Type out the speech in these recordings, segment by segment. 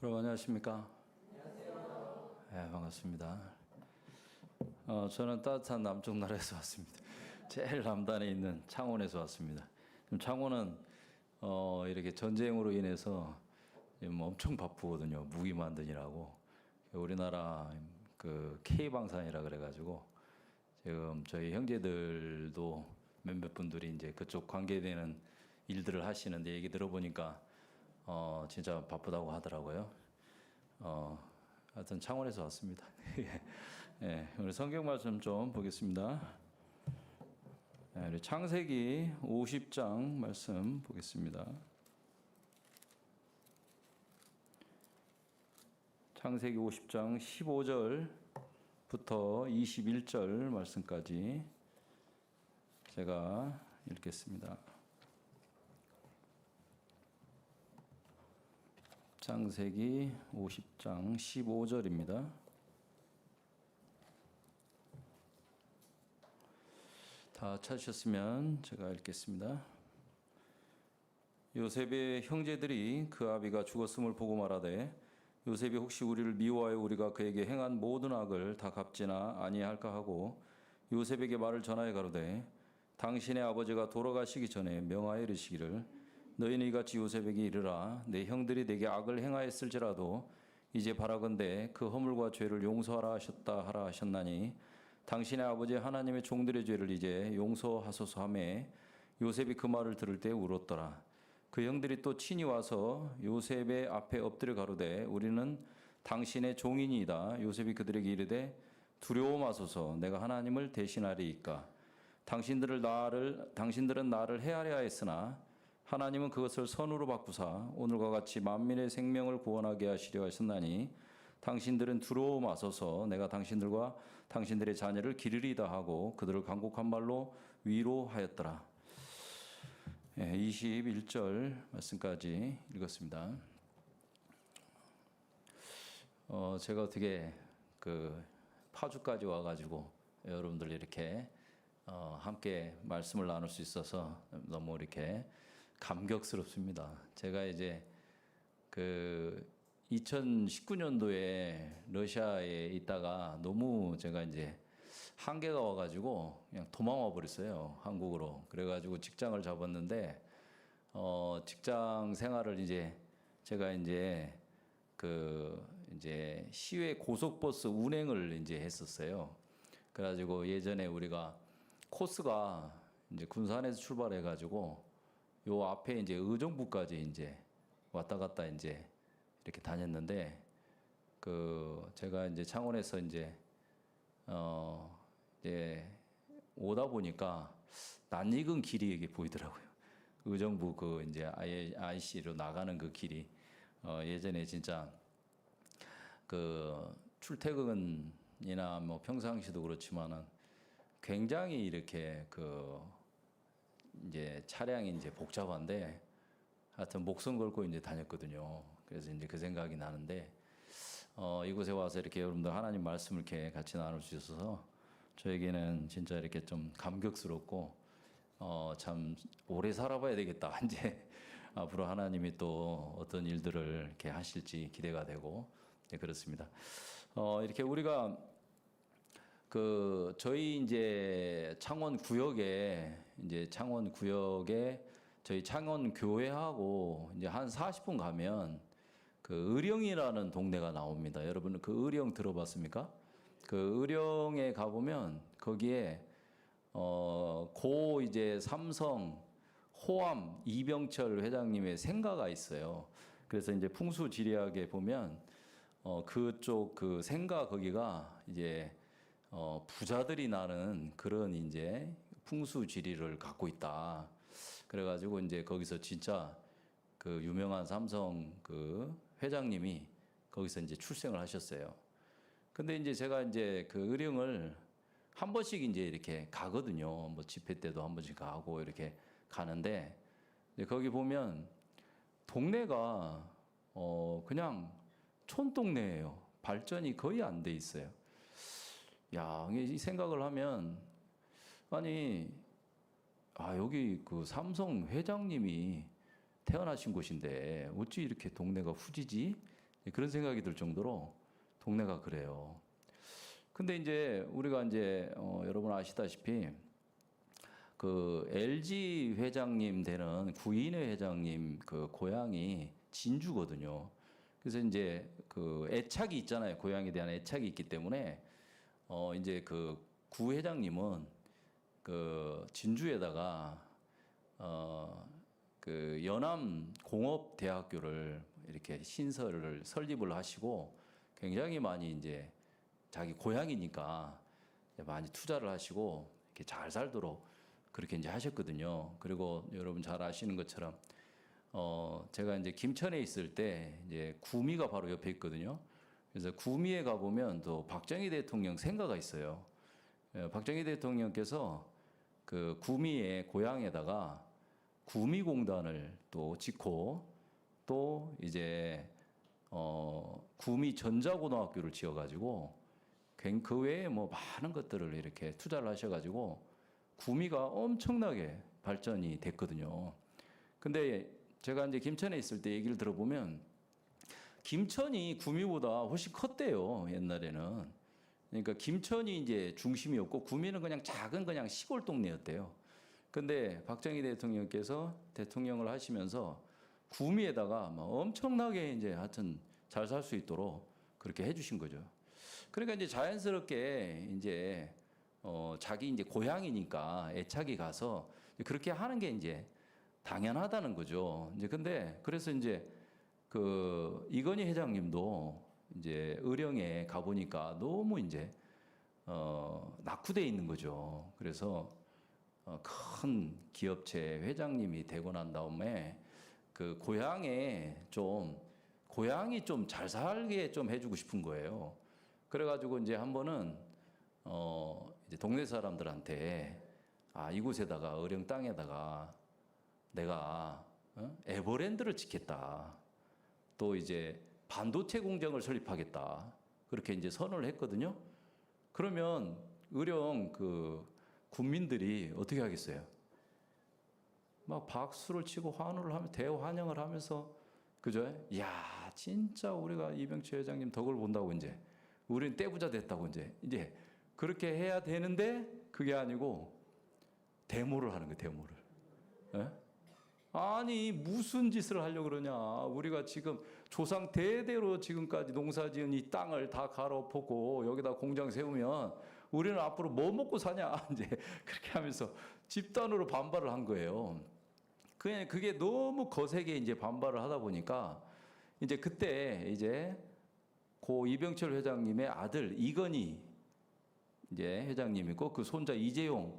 여러분 안녕하십니까? 네, 반갑습니다. 저는 따뜻한 남쪽 나라에서 왔습니다. 제일 남단에 있는 창원에서 왔습니다. 창원은 이렇게 전쟁으로 인해서 지금 엄청 바쁘거든요. 무기 만드느라고. 우리나라 그 K방산이라 그래가지고 지금 저희 형제들도 몇몇 분들이 이제 그쪽 관계되는 일들을 하시는데 얘기 들어보니까 진짜 바쁘다고 하더라고요. 하여튼 창원에서 왔습니다. 예, 우리 성경 말씀 좀 보겠습니다. 예, 우리 창세기 50장 말씀 보겠습니다. 창세기 50장 15절부터 21절 말씀까지 제가 읽겠습니다. 창세기 50장 15절입니다. 다 찾으셨으면 제가 읽겠습니다. 요셉의 형제들이 그 아비가 죽었음을 보고 말하되 요셉이 혹시 우리를 미워하여 우리가 그에게 행한 모든 악을 다 갚지나 아니할까 하고 요셉에게 말을 전하여 가로되 당신의 아버지가 돌아가시기 전에 명하여 이르시기를 너희는 이같이 요셉에게 이르라 내 형들이 내게 악을 행하였을지라도 이제 바라건대 그 허물과 죄를 용서하라 하셨다 하라 하셨나니 당신의 아버지 하나님의 종들의 죄를 이제 용서하소서 하매 요셉이 그 말을 들을 때 울었더라. 그 형들이 또 친히 와서 요셉의 앞에 엎드려 가로되 우리는 당신의 종이니이다. 요셉이 그들에게 이르되 두려워 마소서 내가 하나님을 대신하리이까 당신들은 나를 해하려 하였으나 하나님은 그것을 선으로 바꾸사 오늘과 같이 만민의 생명을 구원하게 하시려 하셨나니 당신들은 두려워 마소서 내가 당신들과 당신들의 자녀를 기르리다 하고 그들을 간곡한 말로 위로하였더라. 21절 말씀까지 읽었습니다. 제가 어떻게 그 파주까지 와가지고 여러분들 이렇게 함께 말씀을 나눌 수 있어서 너무 이렇게 감격스럽습니다. 제가 이제 그 2019년도에 러시아에 있다가 너무 제가 이제 한계가 와가지고 그냥 도망와 버렸어요. 한국으로. 그래가지고 직장을 잡았는데 직장 생활을 이제 제가 이제 그 이제 시외 고속버스 운행을 이제 했었어요. 그래가지고 예전에 우리가 코스가 이제 군산에서 출발해가지고 요 앞에 이제 의정부까지 이제 왔다 갔다 이제 이렇게 다녔는데 그 제가 이제 창원에서 이제 오다 보니까 낯익은 길이 이게 보이더라고요. 의정부 그 이제 IC로 나가는 그 길이 예전에 진짜 그 출퇴근이나 뭐 평상시도 그렇지만은 굉장히 이렇게 그 이제 차량이 이제 복잡한데 하여튼 목숨 걸고 이제 다녔거든요. 그래서 이제 그 생각이 나는데 이곳에 와서 이렇게 여러분들 하나님 말씀을 이렇게 같이 나눌 수 있어서 저에게는 진짜 이렇게 좀 감격스럽고 참 오래 살아봐야 되겠다. 이제 앞으로 하나님이 또 어떤 일들을 이렇게 하실지 기대가 되고 네, 그렇습니다. 이렇게 우리가 그 저희 이제 창원 구역에 저희 창원 교회하고 이제 한 40분 가면 그 의령이라는 동네가 나옵니다. 여러분 그 의령 들어봤습니까? 그 의령에 가보면 거기에 고 이제 삼성 호암 이병철 회장님의 생가가 있어요. 그래서 이제 풍수지리학에 보면 그쪽 그 생가 거기가 이제 부자들이 나는 그런 이제 풍수지리를 갖고 있다. 그래가지고 이제 거기서 진짜 그 유명한 삼성 그 회장님이 거기서 이제 출생을 하셨어요. 근데 이제 제가 이제 그 의령을 한 번씩 이제 이렇게 가거든요. 뭐 집회 때도 한 번씩 가고 이렇게 가는데 거기 보면 동네가 그냥 촌동네예요. 발전이 거의 안 돼 있어요. 야, 이 생각을 하면 아니 여기 그 삼성 회장님이 태어나신 곳인데 어찌 이렇게 동네가 후지지? 그런 생각이 들 정도로 동네가 그래요. 근데 이제 우리가 이제 여러분 아시다시피 그 LG 회장님 되는 구인회 회장님 그 고향이 진주거든요. 그래서 이제 그 애착이 있잖아요. 고향에 대한 애착이 있기 때문에 이제 그 구 회장님은 그 진주에다가 그 연암공업대학교를 이렇게 신설을 설립을 하시고 굉장히 많이 이제 자기 고향이니까 많이 투자를 하시고 이렇게 잘 살도록 그렇게 이제 하셨거든요. 그리고 여러분 잘 아시는 것처럼 제가 이제 김천에 있을 때 이제 구미가 바로 옆에 있거든요. 그래서 구미에 가 보면 또 박정희 대통령 생가가 있어요. 박정희 대통령께서 그 구미의 고향에다가 구미공단을 또 짓고 또 이제 구미 전자고등학교를 지어가지고 그 외에 뭐 많은 것들을 이렇게 투자를 하셔가지고 구미가 엄청나게 발전이 됐거든요. 근데 제가 이제 김천에 있을 때 얘기를 들어보면 김천이 구미보다 훨씬 컸대요, 옛날에는. 그러니까 김천이 이제 중심이었고 구미는 그냥 작은 그냥 시골 동네였대요. 근데 박정희 대통령께서 대통령을 하시면서 구미에다가 뭐 엄청나게 이제 하여튼 잘 살 수 있도록 그렇게 해주신 거죠. 그러니까 이제 자연스럽게 이제 자기 이제 고향이니까 애착이 가서 그렇게 하는 게 이제 당연하다는 거죠. 이제 근데 그래서 이제 그 이건희 회장님도 이제 의령에 가보니까 너무 이제 낙후돼 있는 거죠. 그래서 큰 기업체 회장님이 되고 난 다음에 그 고향이 좀 잘 살게 좀 해주고 싶은 거예요. 그래가지고 이제 한 번은 이제 동네 사람들한테 이곳에다가 의령 땅에다가 내가 에버랜드를 짓겠다. 또 이제 반도체 공장을 설립하겠다. 그렇게 이제 선언을 했거든요. 그러면 의령 그 군민들이 어떻게 하겠어요? 막 박수를 치고 환호를 하면 대환영을 하면서 그죠? 야, 진짜 우리가 이병철 회장님 덕을 본다고 이제 우리는 떼부자 됐다고 이제 그렇게 해야 되는데 그게 아니고 데모를 하는 거예요, 데모를. 예? 아니 무슨 짓을 하려고 그러냐. 우리가 지금 조상 대대로 지금까지 농사지은 이 땅을 다 갈아엎고 여기다 공장 세우면 우리는 앞으로 뭐 먹고 사냐. 이제 그렇게 하면서 집단으로 반발을 한 거예요. 그게 너무 거세게 이제 반발을 하다 보니까 이제 그때 이제 고 이병철 회장님의 아들 이건희 이제 회장님이고 그 손자 이재용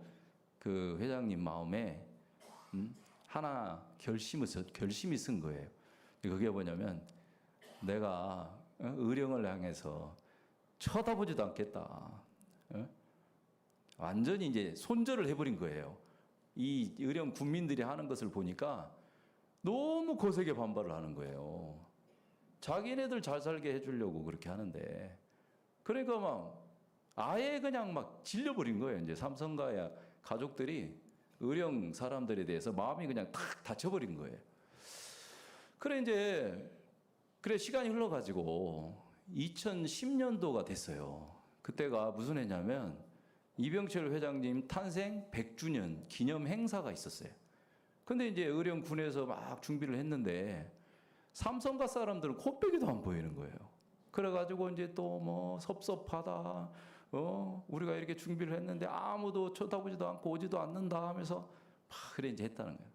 그 회장님 마음에 하나 결심이 쓴 거예요. 그게 뭐냐면 내가 의령을 향해서 쳐다보지도 않겠다. 완전히 이제 손절을 해버린 거예요. 이 의령 군민들이 하는 것을 보니까 너무 거세게 반발을 하는 거예요. 자기네들 잘 살게 해주려고 그렇게 하는데 그러니까 막 아예 그냥 막 질려버린 거예요. 이제 삼성가야 가족들이 의령 사람들에 대해서 마음이 그냥 탁 닫혀버린 거예요. 그래 시간이 흘러가지고 2010년도가 됐어요. 그때가 무슨 해냐면 이병철 회장님 탄생 100주년 기념 행사가 있었어요. 근데 이제 의령군에서 막 준비를 했는데 삼성가 사람들은 코빼기도 안 보이는 거예요. 그래가지고 이제 또 뭐 섭섭하다. 우리가 이렇게 준비를 했는데 아무도 쳐다보지도 않고 오지도 않는다 하면서 막 그래 이제 했다는 거예요.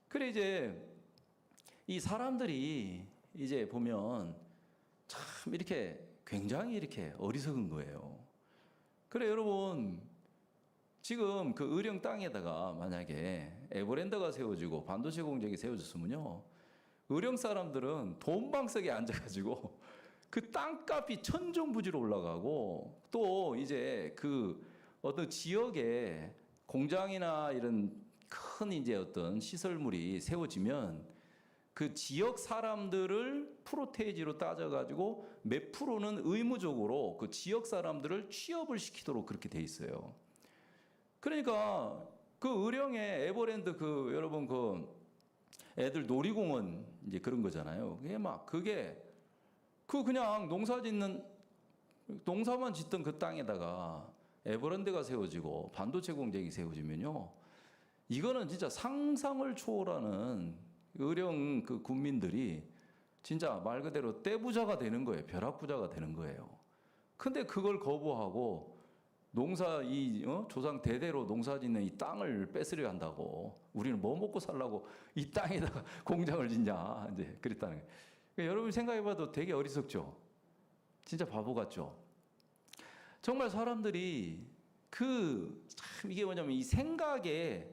그래 이제 이 사람들이 이제 보면 참 이렇게 굉장히 이렇게 어리석은 거예요. 그래 여러분 지금 그 의령 땅에다가 만약에 에버랜드가 세워지고 반도체 공장이 세워졌으면요 의령 사람들은 돈방석에 앉아가지고 그 땅값이 천정부지로 올라가고 또 이제 그 어떤 지역에 공장이나 이런 큰 이제 어떤 시설물이 세워지면 그 지역 사람들을 프로테이지로 따져가지고 몇 프로는 의무적으로 그 지역 사람들을 취업을 시키도록 그렇게 돼 있어요. 그러니까 그 의령의 에버랜드 그 여러분 그 애들 놀이공원 이제 그런 거잖아요. 그게 그냥 농사만 짓던 그 땅에다가 에버랜드가 세워지고 반도체 공장이 세워지면요, 이거는 진짜 상상을 초월하는 의령 그 군민들이 진짜 말 그대로 떼부자가 되는 거예요. 벼락부자가 되는 거예요. 근데 그걸 거부하고 조상 대대로 농사 짓는 이 땅을 뺏으려 한다고, 우리는 뭐 먹고 살라고 이 땅에다가 공장을 짓냐, 이제 그랬다는 거예요. 그러니까 여러분 생각해봐도 되게 어리석죠? 진짜 바보 같죠? 정말 사람들이 참 이게 뭐냐면 이 생각에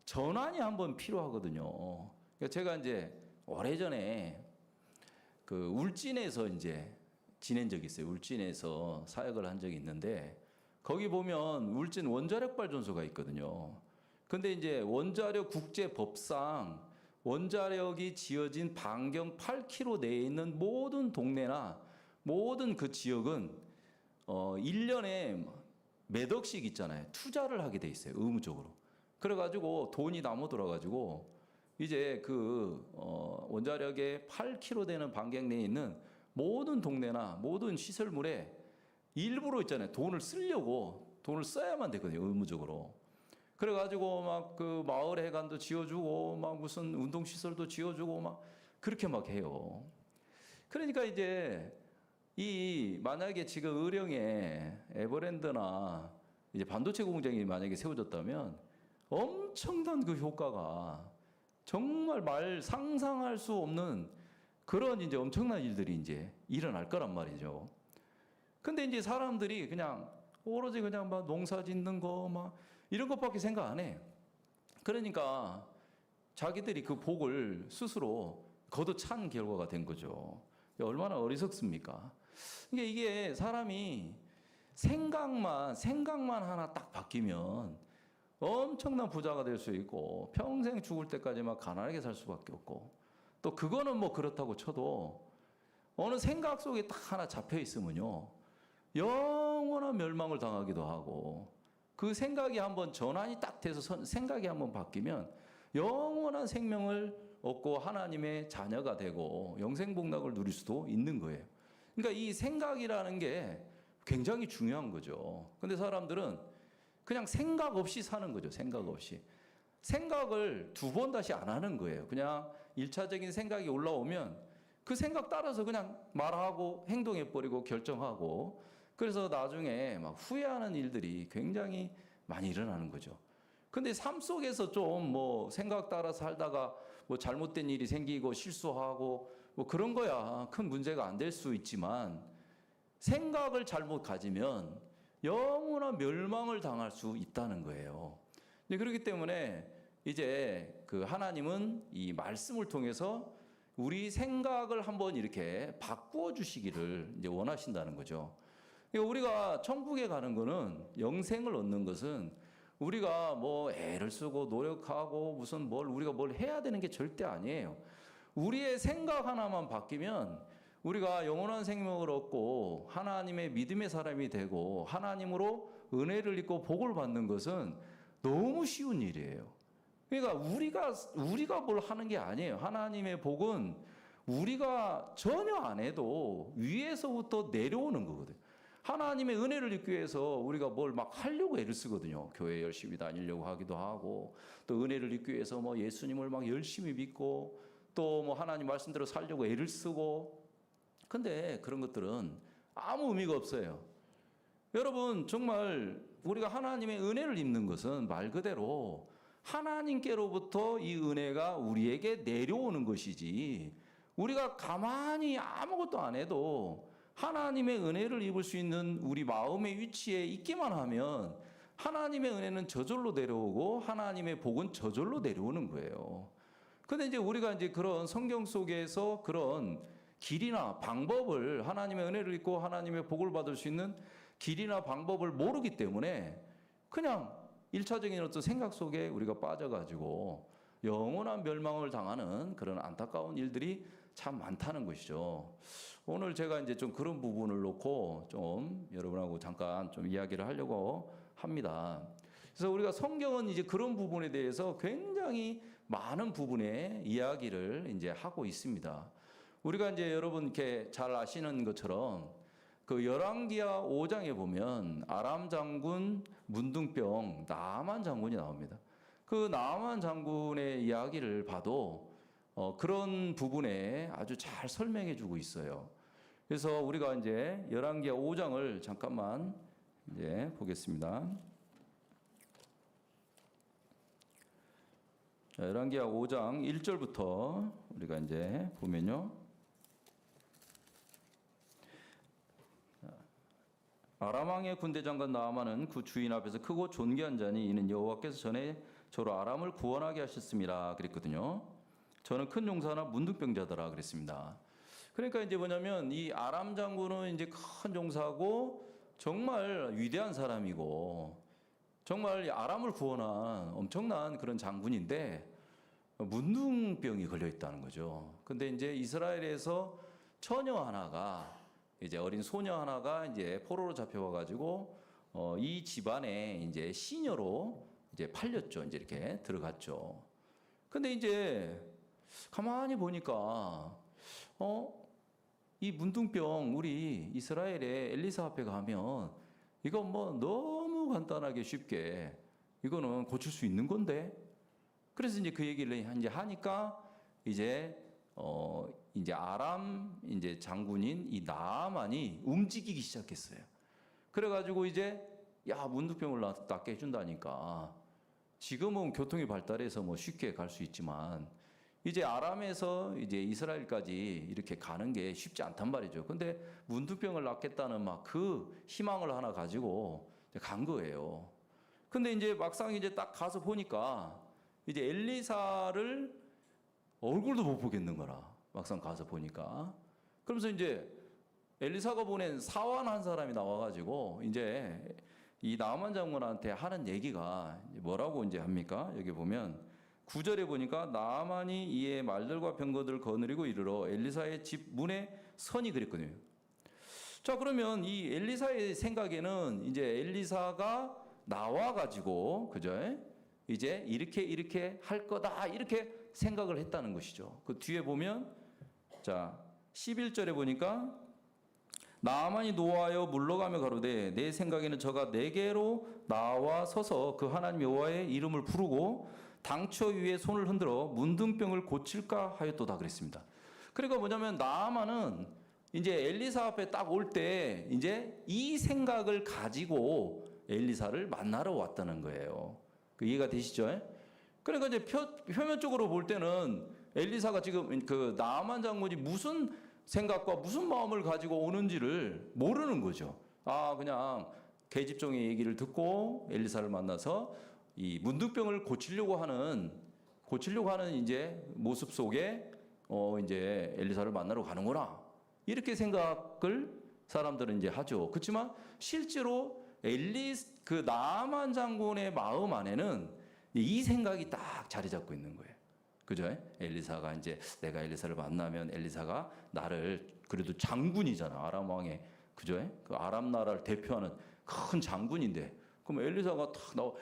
전환이 한번 필요하거든요. 그러니까 제가 이제 오래전에 그 울진에서 이제 지낸 적이 있어요. 울진에서 사역을 한 적이 있는데, 거기 보면 울진 원자력 발전소가 있거든요. 근데 이제 원자력 국제법상 원자력이 지어진 반경 8km 내에 있는 모든 동네나 모든 그 지역은 1년에 몇 억씩 있잖아요. 투자를 하게 돼 있어요. 의무적으로. 그래가지고 돈이 남아돌아가지고 이제 원자력의 8km 되는 반경 내에 있는 모든 동네나 모든 시설물에 일부러 있잖아요. 돈을 써야만 되거든요. 의무적으로. 그래가지고 막 그 마을 해관도 지어주고 막 무슨 운동시설도 지어주고 막 그렇게 막 해요. 그러니까 이제 만약에 지금 의령에 에버랜드나 이제 반도체 공장이 만약에 세워졌다면 엄청난 그 효과가 정말 상상할 수 없는 그런 이제 엄청난 일들이 이제 일어날 거란 말이죠. 근데 이제 사람들이 그냥 오로지 그냥 막 농사 짓는 거 막 이런 것밖에 생각 안 해. 그러니까 자기들이 그 복을 스스로 걷어찬 결과가 된 거죠. 얼마나 어리석습니까? 이게 사람이 생각만 하나 딱 바뀌면 엄청난 부자가 될 수 있고 평생 죽을 때까지 막 가난하게 살 수밖에 없고, 또 그거는 뭐 그렇다고 쳐도 어느 생각 속에 딱 하나 잡혀 있으면요, 영원한 멸망을 당하기도 하고, 그 생각이 한번 전환이 딱 돼서 생각이 한번 바뀌면 영원한 생명을 얻고 하나님의 자녀가 되고 영생복락을 누릴 수도 있는 거예요. 그러니까 이 생각이라는 게 굉장히 중요한 거죠. 근데 사람들은 그냥 생각 없이 사는 거죠. 생각 없이. 생각을 두 번 다시 안 하는 거예요. 그냥 1차적인 생각이 올라오면 그 생각 따라서 그냥 말하고 행동해버리고 결정하고, 그래서 나중에 막 후회하는 일들이 굉장히 많이 일어나는 거죠. 근데 삶 속에서 좀 뭐 생각 따라 살다가 뭐 잘못된 일이 생기고 실수하고 뭐 그런 거야 큰 문제가 안 될 수 있지만, 생각을 잘못 가지면 영원한 멸망을 당할 수 있다는 거예요. 그렇기 때문에 이제 그 하나님은 이 말씀을 통해서 우리 생각을 한번 이렇게 바꾸어 주시기를 이제 원하신다는 거죠. 우리가 천국에 가는 거는, 영생을 얻는 것은 우리가 뭐 애를 쓰고 노력하고 우리가 뭘 해야 되는 게 절대 아니에요. 우리의 생각 하나만 바뀌면 우리가 영원한 생명을 얻고 하나님의 믿음의 사람이 되고 하나님으로 은혜를 입고 복을 받는 것은 너무 쉬운 일이에요. 그러니까 우리가 뭘 하는 게 아니에요. 하나님의 복은 우리가 전혀 안 해도 위에서부터 내려오는 거거든요. 하나님의 은혜를 입기 위해서 우리가 뭘 막 하려고 애를 쓰거든요. 교회 열심히 다니려고 하기도 하고, 또 은혜를 입기 위해서 뭐 예수님을 막 열심히 믿고, 또 뭐 하나님 말씀대로 살려고 애를 쓰고. 근데 그런 것들은 아무 의미가 없어요. 여러분, 정말 우리가 하나님의 은혜를 입는 것은 말 그대로 하나님께로부터 이 은혜가 우리에게 내려오는 것이지, 우리가 가만히 아무것도 안 해도 하나님의 은혜를 입을 수 있는 우리 마음의 위치에 있기만 하면 하나님의 은혜는 저절로 내려오고 하나님의 복은 저절로 내려오는 거예요. 근데 이제 우리가 이제 그런 성경 속에서 그런 길이나 방법을, 하나님의 은혜를 입고 하나님의 복을 받을 수 있는 길이나 방법을 모르기 때문에 그냥 1차적인 어떤 생각 속에 우리가 빠져가지고 영원한 멸망을 당하는 그런 안타까운 일들이 참 많다는 것이죠. 오늘 제가 이제 좀 그런 부분을 놓고 좀 여러분하고 잠깐 좀 이야기를 하려고 합니다. 그래서 우리가 성경은 이제 그런 부분에 대해서 굉장히 많은 부분의 이야기를 이제 하고 있습니다. 우리가 이제 여러분 이렇게 잘 아시는 것처럼 그 열왕기하 5장에 보면 아람 장군 문둥병 나아만 장군이 나옵니다. 그 나아만 장군의 이야기를 봐도 그런 부분에 아주 잘 설명해 주고 있어요. 그래서 우리가 이제 열왕기하 5장을 잠깐만 이제 보겠습니다. 열왕기하 5장 1절부터 우리가 이제 보면요. 아람 왕의 군대 장관 나아만은 그 주인 앞에서 크고 존귀한 자니 이는 여호와께서 전에 저로 아람을 구원하게 하셨습니다. 그랬거든요. 저는 큰 용사나 문둥병자더라 그랬습니다. 그러니까 이제 뭐냐면 이 아람 장군은 이제 큰 용사고 정말 위대한 사람이고 정말 아람을 구원한 엄청난 그런 장군인데 문둥병이 걸려 있다는 거죠. 근데 이제 이스라엘에서 처녀 하나가 이제 어린 소녀 하나가 이제 포로로 잡혀와 가지고 이 집안에 이제 시녀로 이제 팔렸죠. 이제 이렇게 들어갔죠. 근데 이제 가만히 보니까 이 문둥병 우리 이스라엘의 엘리사 앞에 가면 이거 뭐 너무 간단하게 쉽게 이거는 고칠 수 있는 건데. 그래서 이제 그 얘기를 이제 하니까 이제 이제 아람 이제 장군인 이 나아만이 움직이기 시작했어요. 그래가지고 이제 야 문둥병을 낫게 해준다니까. 지금은 교통이 발달해서 뭐 쉽게 갈 수 있지만 이제 아람에서 이제 이스라엘까지 이렇게 가는 게 쉽지 않단 말이죠. 근데 문둥병을 낫겠다는 막 그 희망을 하나 가지고 간 거예요. 근데 이제 막상 이제 딱 가서 보니까 이제 엘리사를 얼굴도 못 보겠는 거라. 막상 가서 보니까. 그러면서 이제 엘리사가 보낸 사환 한 사람이 나와가지고 이제 이 나아만 장군한테 하는 얘기가 뭐라고 이제 합니까? 여기 보면 9절에 보니까 나아만이 이에 말들과 병거들을 거느리고 이르러 엘리사의 집 문에 선이 그랬거든요. 자, 그러면 이 엘리사의 생각에는 이제 엘리사가 나와가지고, 그죠? 이제 이렇게 할 거다. 이렇게 생각을 했다는 것이죠. 그 뒤에 보면, 자, 11절에 보니까 나아만이 노하여 물러가며 가로되 내 생각에는 저가 내게로 나와 서서 그 하나님 여호와의 이름을 부르고 당처 위에 손을 흔들어 문둥병을 고칠까 하였도다 그랬습니다. 그러니까 뭐냐면 나아만은 이제 엘리사 앞에 딱 올 때 이제 이 생각을 가지고 엘리사를 만나러 왔다는 거예요. 그 이해가 되시죠? 그러니까 이제 표면적으로 볼 때는 엘리사가 지금 그 나아만 장군이 무슨 생각과 무슨 마음을 가지고 오는지를 모르는 거죠. 아, 그냥 계집종의 얘기를 듣고 엘리사를 만나서 이 문둥병을 고치려고 하는 이제 모습 속에 이제 엘리사를 만나러 가는구나. 이렇게 생각을 사람들은 이제 하죠. 그렇지만 실제로 그 나아만 장군의 마음 안에는 이 생각이 딱 자리 잡고 있는 거예요. 그죠? 엘리사가 이제 내가 엘리사를 만나면 엘리사가 나를 그래도 장군이잖아. 아람 왕의 그죠? 그 아람 나라를 대표하는 큰 장군인데 그럼 엘리사가 탁 나와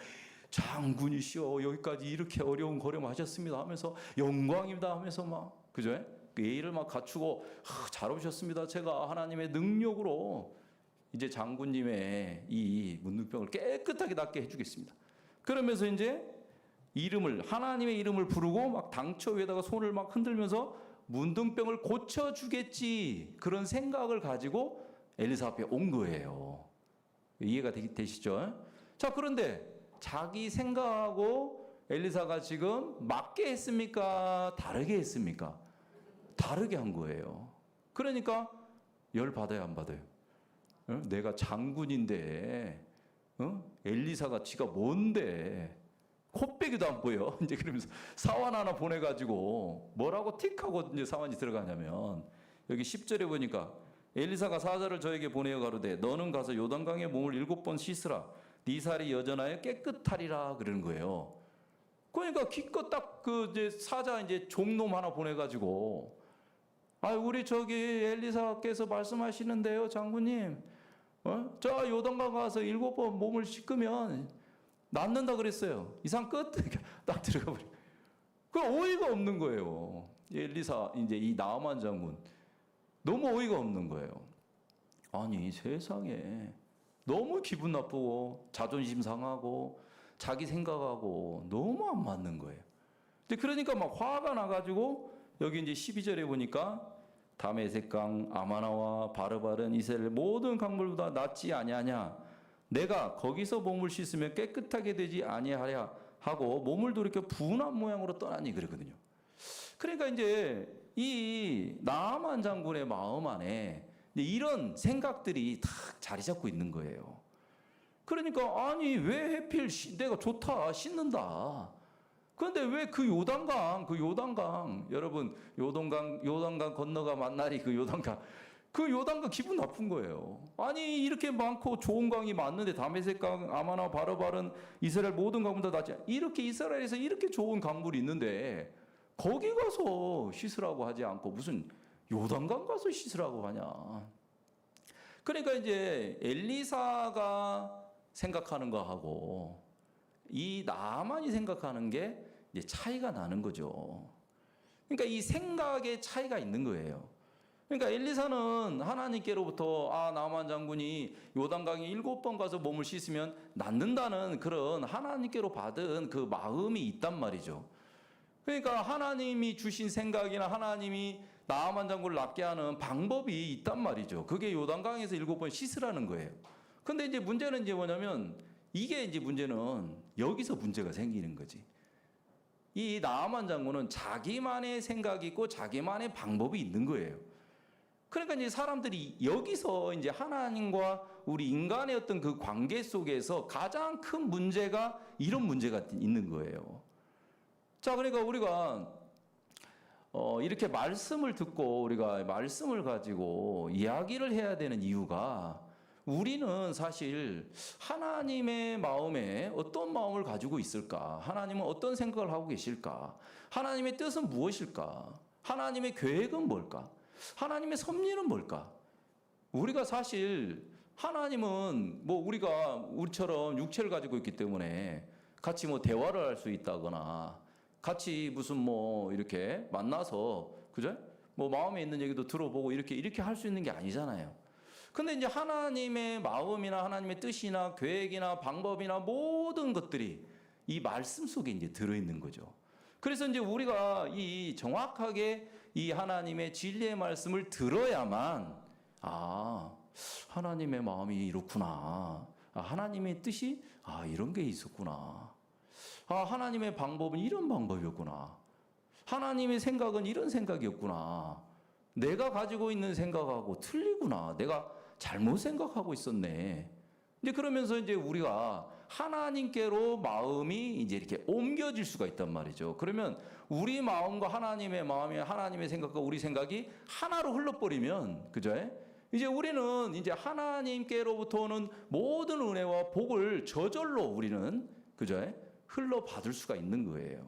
장군이시여 여기까지 이렇게 어려운 걸음하셨습니다 하면서 영광입니다 하면서 막 그죠? 그 예의를 막 갖추고 잘 오셨습니다. 제가 하나님의 능력으로 이제 장군님의 이 문둥병을 깨끗하게 낫게 해주겠습니다. 그러면서 이제 하나님의 이름을 부르고 막 당처 위에다가 손을 막 흔들면서 문둥병을 고쳐주겠지 그런 생각을 가지고 엘리사 앞에 온 거예요. 이해가 되시죠? 자, 그런데 자기 생각하고 엘리사가 지금 맞게 했습니까? 다르게 했습니까? 다르게 한 거예요. 그러니까 열 받아요, 안 받아요? 내가 장군인데 엘리사가 지가 뭔데 코빼기도 안 보여. 이제 그러면서 사환 하나 보내가지고 뭐라고 틱하고 이제 사환이 들어가냐면 여기 10절에 보니까 엘리사가 사자를 저에게 보내어 가로되 너는 가서 요단강에 몸을 7번 씻으라 네 살이 여전하여 깨끗하리라 그러는 거예요. 그러니까 기껏 딱 그 이제 사자 이제 종놈 하나 보내가지고 우리 저기 엘리사께서 말씀하시는데요 장군님 저 요단강 가서 7번 몸을 씻으면 낫는다 그랬어요. 이상 끝? 딱 들어가 버려. 그 어이가 없는 거예요. 엘리사 이제 이 나아만 장군 너무 어이가 없는 거예요. 아니 세상에 너무 기분 나쁘고 자존심 상하고 자기 생각하고 너무 안 맞는 거예요. 근데 그러니까 막 화가 나가지고 여기 이제 12절에 보니까 다메섹강 아마나와 바르바른 이스라엘 모든 강물보다 낫지 아니하냐. 내가 거기서 몸을 씻으면 깨끗하게 되지 아니하랴 하고 몸을 돌이켜 분한 모양으로 떠나니 그러거든요. 그러니까 이제 이 나아만 장군의 마음 안에 이런 생각들이 다 자리 잡고 있는 거예요. 그러니까 아니 왜 하필 내가 좋다 씻는다. 그런데 왜 그 요단강 여러분 요단강 건너가 만나리 그 요단강 기분 나쁜 거예요. 아니 이렇게 많고 좋은 강이 많는데 다메섹강 아마나 바르바른 이스라엘 모든 강보다 낫지 이렇게 이스라엘에서 이렇게 좋은 강물이 있는데 거기 가서 씻으라고 하지 않고 무슨 요단강 가서 씻으라고 하냐. 그러니까 이제 엘리사가 생각하는 거하고 이 나아만이 생각하는 게 이제 차이가 나는 거죠. 그러니까 이 생각의 차이가 있는 거예요. 그러니까 엘리사는 하나님께로부터 나아만 장군이 요단강에 7번 가서 몸을 씻으면 낫는다는 그런 하나님께로 받은 그 마음이 있단 말이죠. 그러니까 하나님이 주신 생각이나 하나님이 나아만 장군을 낫게 하는 방법이 있단 말이죠. 그게 요단강에서 7번 씻으라는 거예요. 근데 이제 문제는 이제 뭐냐면 이게 이제 문제는 여기서 문제가 생기는 거지. 이 나아만 장군은 자기만의 생각이 있고 자기만의 방법이 있는 거예요. 그러니까 이제 사람들이 여기서 이제 하나님과 우리 인간의 어떤 그 관계 속에서 가장 큰 문제가 이런 문제가 있는 거예요. 자, 그러니까 우리가 이렇게 말씀을 듣고 우리가 말씀을 가지고 이야기를 해야 되는 이유가 우리는 사실 하나님의 마음에 어떤 마음을 가지고 있을까? 하나님은 어떤 생각을 하고 계실까? 하나님의 뜻은 무엇일까? 하나님의 계획은 뭘까? 하나님의 섭리는 뭘까? 우리가 사실 하나님은 뭐 우리가 우리처럼 육체를 가지고 있기 때문에 같이 뭐 대화를 할 수 있다거나 같이 무슨 뭐 이렇게 만나서 그죠? 뭐 마음에 있는 얘기도 들어보고 이렇게 할 수 있는 게 아니잖아요. 근데 이제 하나님의 마음이나 하나님의 뜻이나 계획이나 방법이나 모든 것들이 이 말씀 속에 이제 들어있는 거죠. 그래서 이제 우리가 이 정확하게 이 하나님의 진리의 말씀을 들어야만 하나님의 마음이 이렇구나. 하나님의 뜻이 이런 게 있었구나. 하나님의 방법은 이런 방법이었구나. 하나님의 생각은 이런 생각이었구나. 내가 가지고 있는 생각하고 틀리구나. 내가 잘못 생각하고 있었네. 이제 그러면서 이제 우리가 하나님께로 마음이 이제 이렇게 옮겨질 수가 있단 말이죠. 그러면 우리 마음과 하나님의 마음이 하나님의 생각과 우리 생각이 하나로 흘러버리면, 그죠? 이제 우리는 이제 하나님께로부터 오는 모든 은혜와 복을 저절로 우리는, 그죠? 흘러받을 수가 있는 거예요.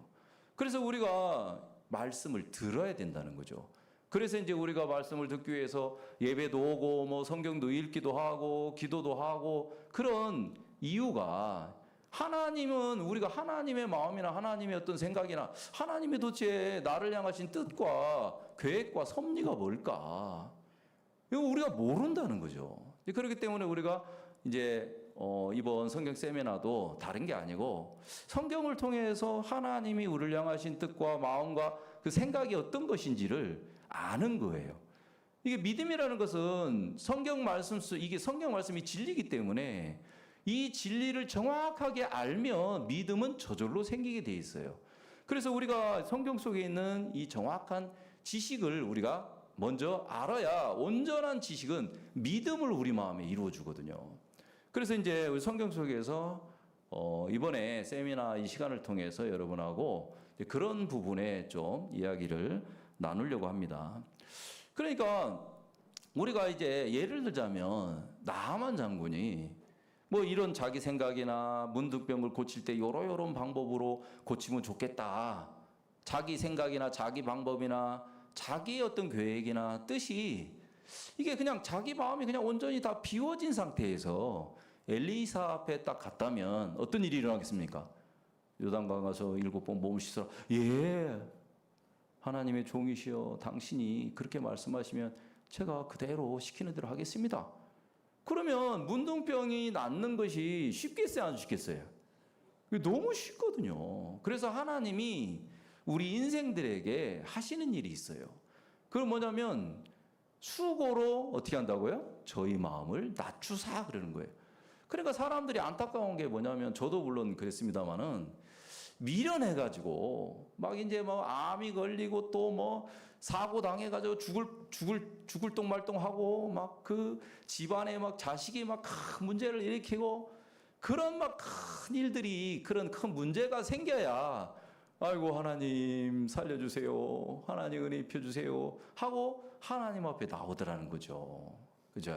그래서 우리가 말씀을 들어야 된다는 거죠. 그래서 이제 우리가 말씀을 듣기 위해서 예배도 오고 뭐 성경도 읽기도 하고 기도도 하고 그런 이유가 하나님은 우리가 하나님의 마음이나 하나님의 어떤 생각이나 하나님의 도대체 나를 향하신 뜻과 계획과 섭리가 뭘까? 이거 우리가 모른다는 거죠. 그렇기 때문에 우리가 이제 이번 성경 세미나도 다른 게 아니고 성경을 통해서 하나님이 우리를 향하신 뜻과 마음과 그 생각이 어떤 것인지를 아는 거예요. 이게 믿음이라는 것은 성경 말씀 이게 성경 말씀이 진리이기 때문에 이 진리를 정확하게 알면 믿음은 저절로 생기게 돼 있어요. 그래서 우리가 성경 속에 있는 이 정확한 지식을 우리가 먼저 알아야 온전한 지식은 믿음을 우리 마음에 이루어 주거든요. 그래서 이제 우리 성경 속에서 이번에 세미나 이 시간을 통해서 여러분하고 그런 부분에 좀 이야기를 나누려고 합니다. 그러니까 우리가 이제 예를 들자면 나아만 장군이 뭐 이런 자기 생각이나 문득병을 고칠 때 요런 방법으로 고치면 좋겠다. 자기 생각이나 자기 방법이나 자기 어떤 계획이나 뜻이 이게 그냥 자기 마음이 그냥 온전히 다 비워진 상태에서 엘리사 앞에 딱 갔다면 어떤 일이 일어나겠습니까? 요단강 가서 7번 몸을 씻어라. 예. 하나님의 종이시여 당신이 그렇게 말씀하시면 제가 그대로 시키는 대로 하겠습니다. 그러면 문둥병이 낫는 것이 쉽겠어요, 안 쉽겠어요? 너무 쉽거든요. 그래서 하나님이 우리 인생들에게 하시는 일이 있어요. 그건 뭐냐면 수고로 어떻게 한다고요? 저희 마음을 낮추사 그러는 거예요. 그러니까 사람들이 안타까운 게 뭐냐면 저도 물론 그랬습니다만은 미련해가지고 막 이제 뭐 암이 걸리고 또 뭐 사고 당해가지고 죽을 똥말똥하고 막 그 집안에 막 자식이 막 큰 문제를 일으키고 그런 막 큰 일들이 그런 큰 문제가 생겨야 아이고 하나님 살려주세요, 하나님 은혜 입혀주세요 하고 하나님 앞에 나오더라는 거죠. 그죠?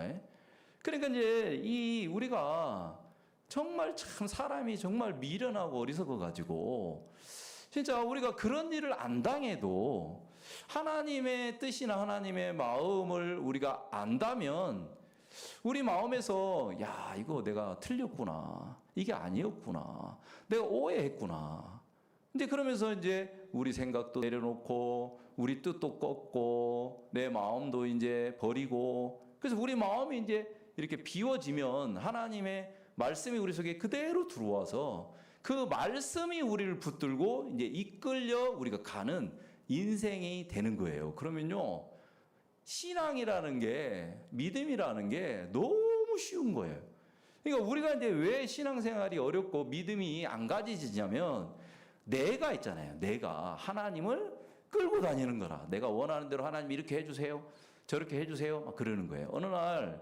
그러니까 이제 이 우리가 정말 참 사람이 정말 미련하고 어리석어 가지고 진짜 우리가 그런 일을 안 당해도 하나님의 뜻이나 하나님의 마음을 우리가 안다면 우리 마음에서 야 이거 내가 틀렸구나, 이게 아니었구나, 내가 오해했구나. 근데 그러면서 이제 우리 생각도 내려놓고 우리 뜻도 꺾고 내 마음도 이제 버리고, 그래서 우리 마음이 이제 이렇게 비워지면 하나님의 말씀이 우리 속에 그대로 들어와서 그 말씀이 우리를 붙들고 이제 이끌려 우리가 가는 인생이 되는 거예요. 그러면요, 신앙이라는 게, 믿음이라는 게 너무 쉬운 거예요. 그러니까 우리가 이제 왜 신앙생활이 어렵고 믿음이 안 가지지냐면 내가 있잖아요. 내가 하나님을 끌고 다니는 거라. 내가 원하는 대로 하나님 이렇게 해주세요, 저렇게 해주세요 막 그러는 거예요. 어느 날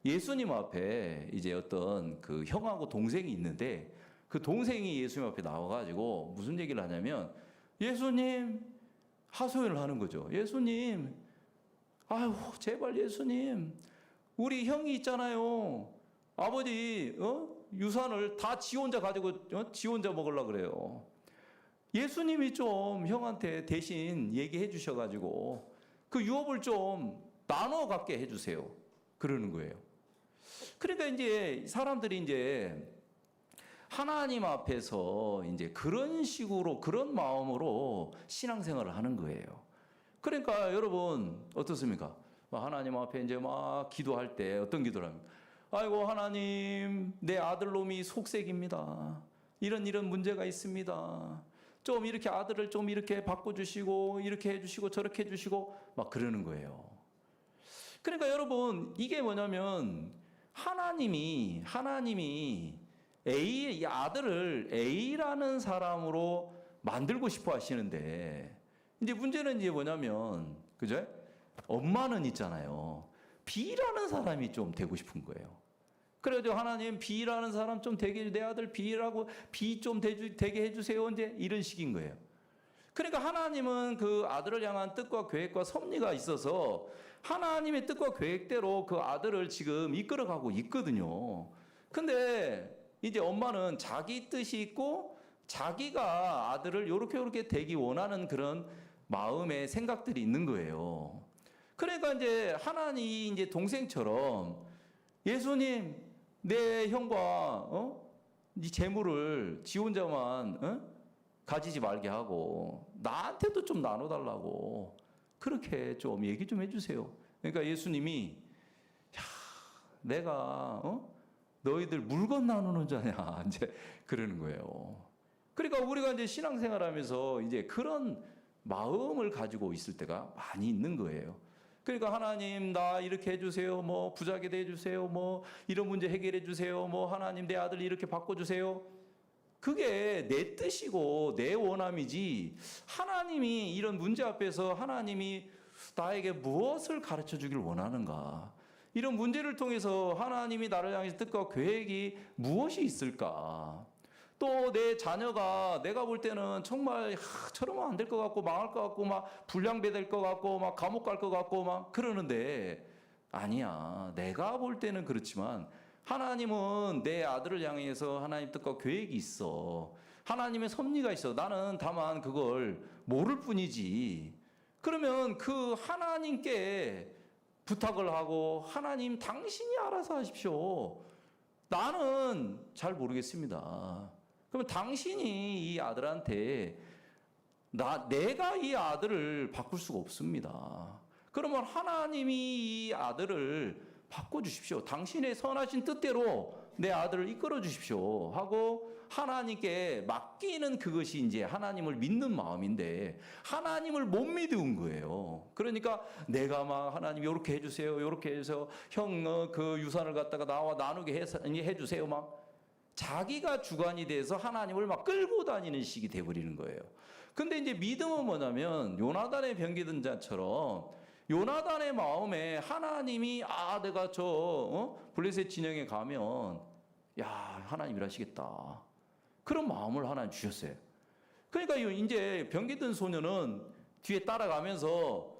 예수님 앞에 이제 어떤 그 형하고 동생이 있는데 그 동생이 예수님 앞에 나와가지고 무슨 얘기를 하냐면 예수님 하소연을 하는 거죠. 예수님, 아유 제발 예수님, 우리 형이 있잖아요. 아버지 유산을 다 지 혼자 가지고 지 혼자 먹으려고 그래요. 예수님이 좀 형한테 대신 얘기해 주셔가지고 그 유업을 좀 나눠 갖게 해주세요. 그러는 거예요. 그러니까 이제 사람들이 이제 하나님 앞에서 이제 그런 식으로 그런 마음으로 신앙생활을 하는 거예요. 그러니까 여러분 어떻습니까? 하나님 앞에 이제 막 기도할 때 어떤 기도를 합니까? 아이고 하나님, 내 아들놈이 속색입니다. 이런 문제가 있습니다. 좀 이렇게 아들을 좀 이렇게 바꿔주시고 이렇게 해주시고 저렇게 해주시고 막 그러는 거예요. 그러니까 여러분 이게 뭐냐면 하나님이 이 아들을 A라는 사람으로 만들고 싶어 하시는데 이제 문제는 이제 뭐냐면 그죠? 엄마는 있잖아요. B라는 사람이 좀 되고 싶은 거예요. 그래도 하나님 B라는 사람 좀 되게, 내 아들 B라고 B 좀 되게 해주세요. 이제 이런 식인 거예요. 그러니까 하나님은 그 아들을 향한 뜻과 계획과 섭리가 있어서 하나님의 뜻과 계획대로 그 아들을 지금 이끌어가고 있거든요. 근데 이제 엄마는 자기 뜻이 있고 자기가 아들을 요렇게 되기 원하는 그런 마음의 생각들이 있는 거예요. 그러니까 이제 하나님이 이제 동생처럼 예수님, 내 형과 이 재물을 지 혼자만 가지지 말게 하고 나한테도 좀 나눠달라고 그렇게 좀 얘기 좀 해주세요. 그러니까 예수님이 야, 내가 너희들 물건 나누는 자냐 이제 그러는 거예요. 그러니까 우리가 이제 신앙생활하면서 이제 그런 마음을 가지고 있을 때가 많이 있는 거예요. 그러니까 하나님 나 이렇게 해주세요, 뭐 부자게 해주세요, 뭐 이런 문제 해결해 주세요, 뭐 하나님 내 아들 이렇게 바꿔주세요. 그게 내 뜻이고 내 원함이지 하나님이 이런 문제 앞에서 하나님이 나에게 무엇을 가르쳐 주길 원하는가, 이런 문제를 통해서 하나님이 나를 향해서 뜻과 계획이 무엇이 있을까, 또 내 자녀가 내가 볼 때는 정말 저러면 안 될 것 같고 망할 것 같고 막 불량배될 것 같고 막 감옥 갈 것 같고 막 그러는데 아니야, 내가 볼 때는 그렇지만 하나님은 내 아들을 향해서 하나님 뜻과 계획이 있어, 하나님의 섭리가 있어. 나는 다만 그걸 모를 뿐이지. 그러면 그 하나님께 부탁을 하고 하나님 당신이 알아서 하십시오, 나는 잘 모르겠습니다. 그러면 당신이 이 아들한테 내가 이 아들을 바꿀 수가 없습니다. 그러면 하나님이 이 아들을 바꿔주십시오. 당신의 선하신 뜻대로 내 아들을 이끌어 주십시오 하고 하나님께 맡기는 그것이 이제 하나님을 믿는 마음인데 하나님을 못 믿은 거예요. 그러니까 내가 막 하나님 이렇게 해주세요, 이렇게 해서 형 그 유산을 갖다가 나와 나누게 해주세요 막 자기가 주관이 돼서 하나님을 막 끌고 다니는 식이 돼버리는 거예요. 근데 이제 믿음은 뭐냐면 요나단의 병기든 자처럼 요나단의 마음에 하나님이 내가 저 블레셋 진영에 가면 야 하나님 일하시겠다 그런 마음을 하나님 주셨어요. 그러니까 이제 병기든 소녀는 뒤에 따라가면서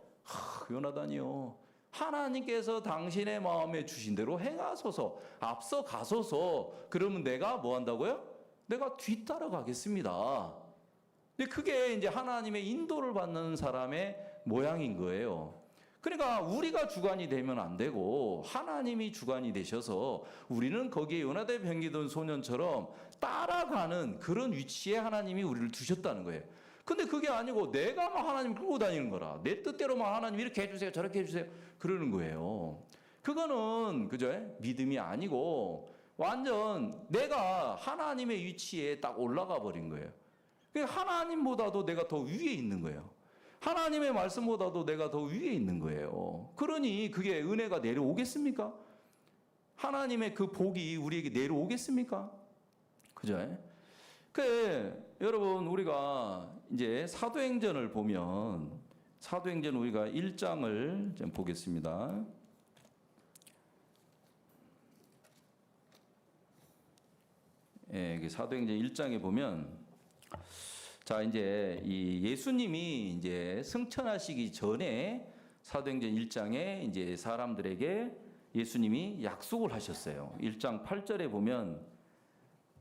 요나단이요 하나님께서 당신의 마음에 주신 대로 행하소서 앞서 가소서 그러면 내가 뭐 한다고요? 내가 뒤따라가겠습니다. 근데 그게 이제 하나님의 인도를 받는 사람의 모양인 거예요. 그러니까 우리가 주관이 되면 안 되고 하나님이 주관이 되셔서 우리는 거기에 요나단 병기든 소년처럼 따라가는 그런 위치에 하나님이 우리를 두셨다는 거예요. 근데 그게 아니고 내가 막 하나님 끌고 다니는 거라 내 뜻대로만 하나님 이렇게 해주세요 저렇게 해주세요 그러는 거예요. 그거는 그죠? 믿음이 아니고 완전 내가 하나님의 위치에 딱 올라가 버린 거예요. 하나님보다도 내가 더 위에 있는 거예요. 하나님의 말씀보다도 내가 더 위에 있는 거예요. 그러니 그게 은혜가 내려오겠습니까? 하나님의 그 복이 우리에게 내려오겠습니까? 그죠? 여러분 우리가 이제 사도행전을 보면 사도행전 우리가 1장을 좀 보겠습니다. 예, 사도행전 1장에 보면 자 이제 이 예수님이 이제 승천하시기 전에 사도행전 1장에 이제 사람들에게 예수님이 약속을 하셨어요. 1장 8절에 보면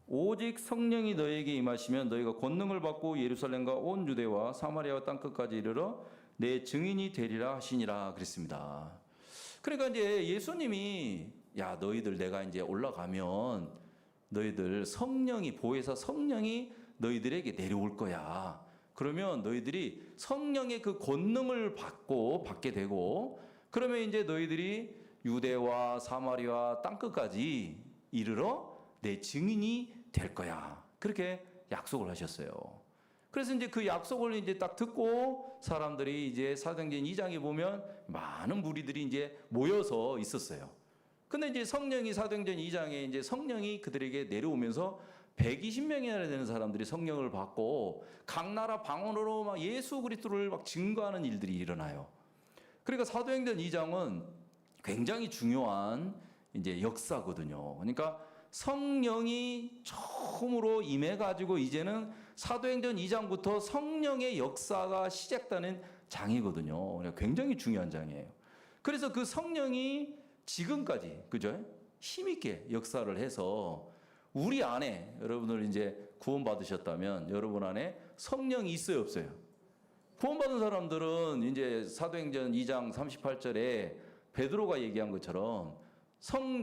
오직 성령이 너에게 임하시면 너희가 권능을 받고 예루살렘과 온 유대와 사마리아와 땅끝까지 이르러 내 증인이 되리라 하시니라 그랬습니다. 그러니까 이제 예수님이 야 너희들 내가 이제 올라가면 너희들 성령이 보혜사 성령이 너희들에게 내려올 거야. 그러면 너희들이 성령의 그 권능을 받게 되고 그러면 이제 너희들이 유대와 사마리아 땅끝까지 이르러 내 증인이 될 거야. 그렇게 약속을 하셨어요. 그래서 이제 그 약속을 이제 딱 듣고 사람들이 이제 사도행전 2장에 보면 많은 무리들이 이제 모여서 있었어요. 근데 이제 성령이 사도행전 2장에 이제 성령이 그들에게 내려오면서 120명이나 되는 사람들이 성령을 받고 각 나라 방언으로 막 예수 그리스도를 막 증거하는 일들이 일어나요. 그러니까 사도행전 2장은 굉장히 중요한 이제 역사거든요. 그러니까 성령이 처음으로 임해가지고 이제는 사도행전 2장부터 성령의 역사가 시작되는 장이거든요. 굉장히 중요한 장이에요. 그래서 그 성령이 지금까지 그죠? 힘있게 역사를 해서 우리 안에 여러분들 이제 구원받으셨다면 여러분 안에 성령이 있어요, 없어요? 구원받은 사람들은 이제 사도행전 2장 38절에 베드로가 얘기한 것처럼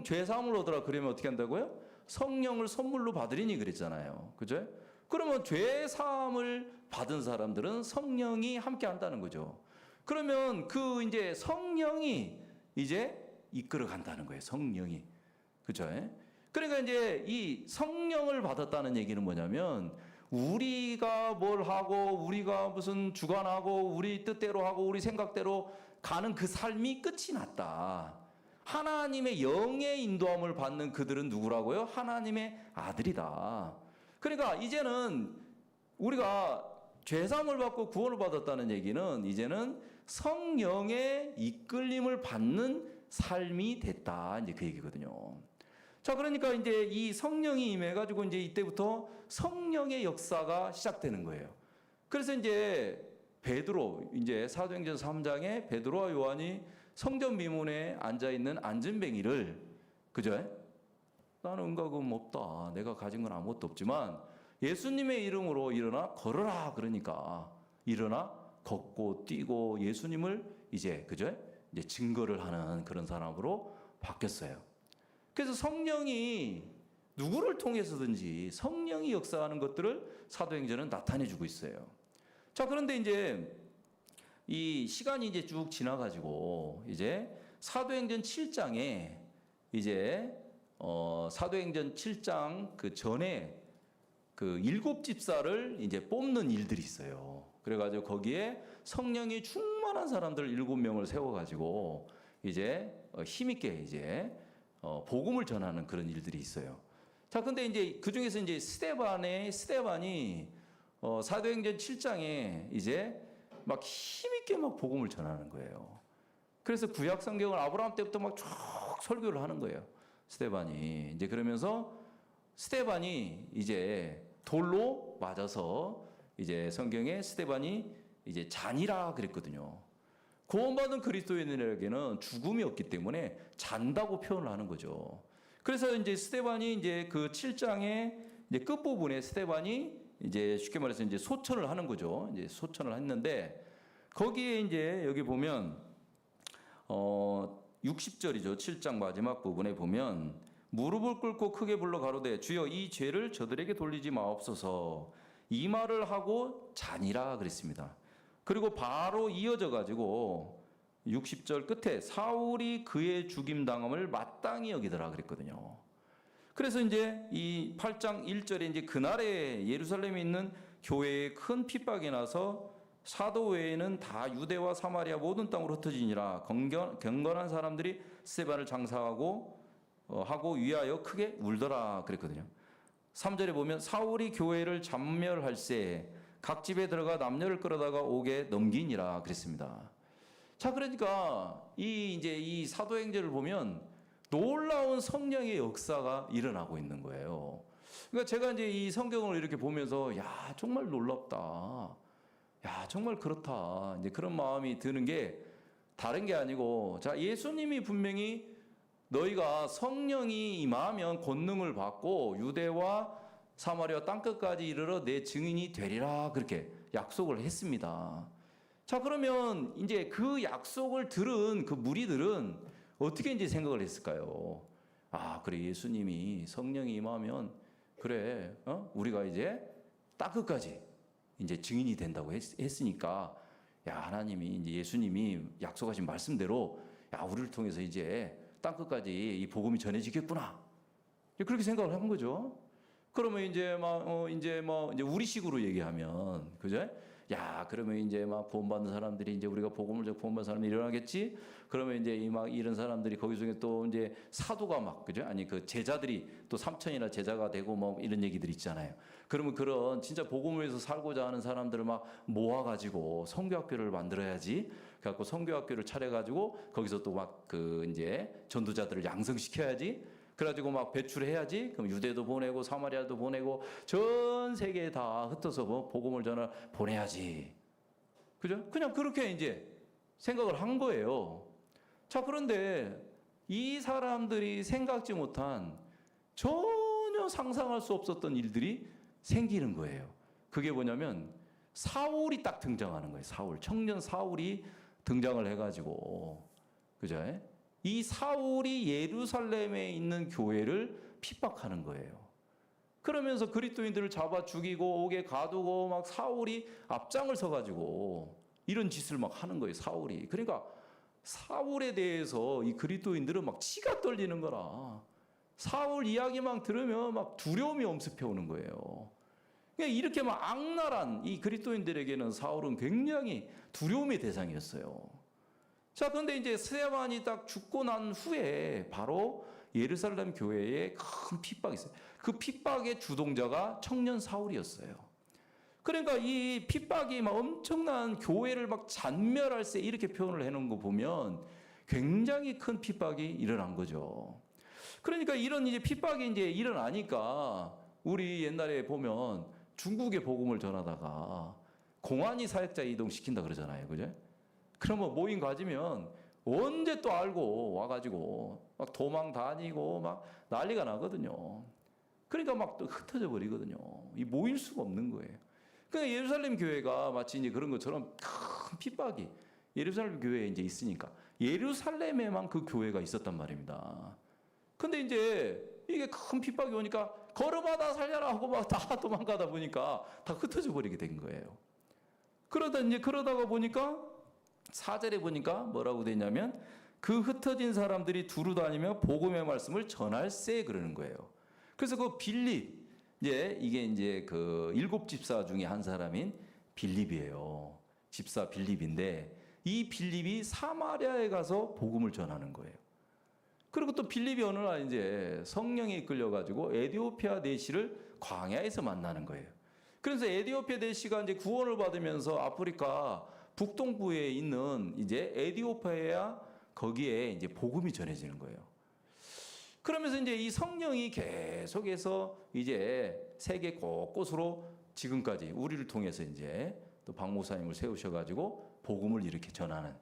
죄 사함을 얻으라 그러면 어떻게 한다고요? 성령을 선물로 받으리니 그랬잖아요. 그죠? 그러면 죄 사함을 받은 사람들은 성령이 함께 한다는 거죠. 그러면 그 이제 성령이 이제 이끌어 간다는 거예요. 성령이. 그죠? 그러니까 이제 이 성령을 받았다는 얘기는 뭐냐면 우리가 뭘 하고 우리가 무슨 주관하고 우리 뜻대로 하고 우리 생각대로 가는 그 삶이 끝이 났다. 하나님의 영의 인도함을 받는 그들은 누구라고요? 하나님의 아들이다. 그러니까 이제는 우리가 죄사함을 받고 구원을 받았다는 얘기는 이제는 성령의 이끌림을 받는 삶이 됐다. 이제 그 얘기거든요. 자, 그러니까 이제 이 성령이 임해가지고 이제 이때부터 성령의 역사가 시작되는 거예요. 그래서 이제 베드로, 이제 사도행전 3장에 베드로와 요한이 성전 미문에 앉아있는 안전뱅이를, 그죠? 나는 은과금 없다. 내가 가진 건 아무것도 없지만 예수님의 이름으로 일어나 걸어라. 그러니까 일어나 걷고 뛰고 예수님을 이제, 그죠? 이제 증거를 하는 그런 사람으로 바뀌었어요. 그래서 성령이 누구를 통해서든지 성령이 역사하는 것들을 사도행전은 나타내 주고 있어요. 자, 그런데 이제 이 시간이 이제 쭉 지나가지고 이제 사도행전 7장에 이제 사도행전 7장 그 전에 그 7집사를 이제 뽑는 일들이 있어요. 그래가지고 거기에 성령이 충만한 사람들 7명을 세워가지고 이제 힘있게 이제 복음을 전하는 그런 일들이 있어요. 자, 근데 이제 그 중에서 이제 스데반이 사도행전 7장에 이제 막 힘있게 막 복음을 전하는 거예요. 그래서 구약 성경을 아브라함 때부터 막 쭉 설교를 하는 거예요. 스데반이 이제 그러면서 스데반이 이제 돌로 맞아서 이제 성경에 스데반이 이제 잔이라 그랬거든요. 구원받은 그리스도인에게는 죽음이 없기 때문에 잔다고 표현을 하는 거죠. 그래서 이제 스데반이 이제 그 7장의 이제 끝부분에 스데반이 이제 쉽게 말해서 이제 소천을 하는 거죠. 이제 소천을 했는데 거기에 이제 여기 보면 60절이죠. 7장 마지막 부분에 보면 무릎을 꿇고 크게 불러 가로되 주여 이 죄를 저들에게 돌리지 마옵소서 이 말을 하고 잔이라 그랬습니다. 그리고 바로 이어져 가지고 60절 끝에 사울이 그의 죽임 당함을 마땅히 여기더라 그랬거든요. 그래서 이제 이 8장 1절에 이제 그날에 예루살렘에 있는 교회에 큰 핍박이 나서 사도 외에는 다 유대와 사마리아 모든 땅으로 흩어지니라 경건한 사람들이 스데반을 장사하고 하고 위하여 크게 울더라 그랬거든요. 3절에 보면 사울이 교회를 잔멸할세 각 집에 들어가 남녀를 끌어다가 옥에 넘기니라 그랬습니다. 자, 그러니까 이제 이 사도행전을 보면 놀라운 성령의 역사가 일어나고 있는 거예요. 그러니까 제가 이제 이 성경을 이렇게 보면서 야, 정말 놀랍다. 야, 정말 그렇다. 이제 그런 마음이 드는 게 다른 게 아니고, 자, 예수님이 분명히 너희가 성령이 임하면 권능을 받고 유대와 사마리아 땅끝까지 이르러 내 증인이 되리라 그렇게 약속을 했습니다. 자, 그러면 이제 그 약속을 들은 그 무리들은 어떻게 이제 생각을 했을까요? 아, 그래, 예수님이 성령이 임하면 그래, 우리가 이제 땅끝까지 이제 증인이 된다고 했으니까, 야, 하나님이 이제 예수님이 약속하신 말씀대로, 야, 우리를 통해서 이제 땅끝까지 이 복음이 전해지겠구나. 그렇게 생각을 한 거죠. 그러면 이제 이제 우리식으로 얘기하면, 그죠? 야, 그러면 이제 막 구원받는 사람들이 이제 우리가 복음을 구원받는 사람이 일어나겠지? 그러면 이제 이런 사람들이 거기 중에 또 이제 사도가 막, 그죠? 아니, 그 제자들이 또 3천이나 제자가 되고 뭐 이런 얘기들 있잖아요. 그러면 그런 진짜 복음을 위해서 살고자 하는 사람들을 막 모아가지고 성교학교를 만들어야지. 그래갖고 성교학교를 차려가지고 거기서 또 막 그 이제 전도자들을 양성시켜야지. 그래가지고 막 배출해야지. 그럼 유대도 보내고 사마리아도 보내고 전 세계에 다 흩어서 뭐 복음을 전하 보내야지. 그죠? 그냥 그렇게 이제 생각을 한 거예요. 자, 그런데 이 사람들이 생각지 못한 전혀 상상할 수 없었던 일들이 생기는 거예요. 그게 뭐냐면 사울이 딱 등장하는 거예요. 사울, 청년 사울이 등장을 해가지고, 그죠? 이 사울이 예루살렘에 있는 교회를 핍박하는 거예요. 그러면서 그리스도인들을 잡아 죽이고 옥에 가두고 막 사울이 앞장을 서가지고 이런 짓을 막 하는 거예요. 사울이. 그러니까 사울에 대해서 이 그리스도인들은 막 치가 떨리는 거라. 사울 이야기만 들으면 막 두려움이 엄습해 오는 거예요. 그러니까 이렇게 막 악랄한 이 그리스도인들에게는 사울은 굉장히 두려움의 대상이었어요. 자, 그런데 이제 스데반이 딱 죽고 난 후에 바로 예루살렘 교회에 큰 핍박이 있어요. 그 핍박의 주동자가 청년 사울이었어요. 그러니까 이 핍박이 막 엄청난 교회를 막 잔멸할세 이렇게 표현을 해놓은 거 보면 굉장히 큰 핍박이 일어난 거죠. 그러니까 이런 이제 핍박이 이제 일어나니까 우리 옛날에 보면 중국에 복음을 전하다가 공안이 사역자 이동시킨다 그러잖아요. 그죠? 그러면 모임 가지면 언제 또 알고 와가지고 막 도망 다니고 막 난리가 나거든요. 그러니까 막 또 흩어져 버리거든요. 이 모일 수가 없는 거예요. 그러니까 예루살렘 교회가 마치 이제 그런 것처럼 큰 핍박이 예루살렘 교회에 이제 있으니까 예루살렘에만 그 교회가 있었단 말입니다. 근데 이제 이게 큰 핍박이 오니까 걸어봐 살려라 하고 막 다 도망가다 보니까 다 흩어져 버리게 된 거예요. 그러다가 보니까 4절에 보니까 뭐라고 돼 있냐면 그 흩어진 사람들이 두루 다니며 복음의 말씀을 전할세 그러는 거예요. 그래서 그 빌립, 이게 이제 그 7 집사 중에 한 사람인 빌립이에요. 집사 빌립인데 이 빌립이 사마리아에 가서 복음을 전하는 거예요. 그리고 또 빌립이 어느 날 이제 성령에 이끌려가지고 에디오피아 내시를 광야에서 만나는 거예요. 그래서 에디오피아 내시가 이제 구원을 받으면서 아프리카 북동부에 있는 이제 에디오피아 거기에 이제 복음이 전해지는 거예요. 그러면서 이제 이 성령이 계속해서 이제 세계 곳곳으로 지금까지 우리를 통해서 이제 또 박 목사님을 세우셔가지고 복음을 이렇게 전하는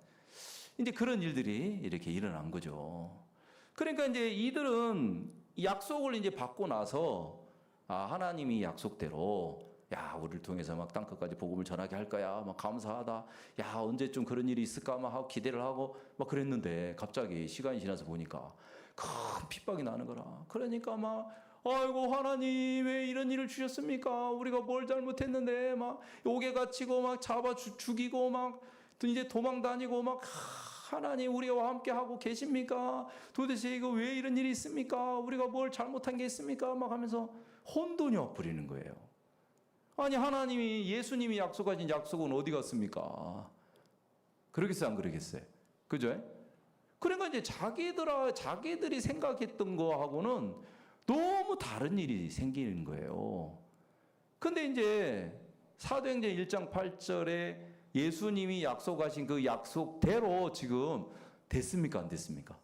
이제 그런 일들이 이렇게 일어난 거죠. 그러니까 이제 이들은 약속을 이제 받고 나서 하나님이 약속대로 야 우리를 통해서 막 땅끝까지 복음을 전하게 할 거야 막 감사하다 야 언제쯤 그런 일이 있을까 막 하고 기대를 하고 막 그랬는데 갑자기 시간이 지나서 보니까 큰 핍박이 나는 거라. 그러니까 막 아이고 하나님 왜 이런 일을 주셨습니까? 우리가 뭘 잘못했는데 막 옥에 갇히고 막 잡아 죽이고 막 또 이제 도망 다니고 막 하나님 우리와 함께 하고 계십니까? 도대체 이거 왜 이런 일이 있습니까? 우리가 뭘 잘못한 게 있습니까? 막 하면서 혼돈이 와버리는 거예요. 아니 하나님이 예수님이 약속하신 약속은 어디 갔습니까? 그러겠어요 안 그러겠어요? 그죠? 그러니까 이제 자기들이 생각했던 거하고는 너무 다른 일이 생기는 거예요. 근데 이제 사도행전 1장 8절에 예수님이 약속하신 그 약속대로 지금 됐습니까? 안 됐습니까?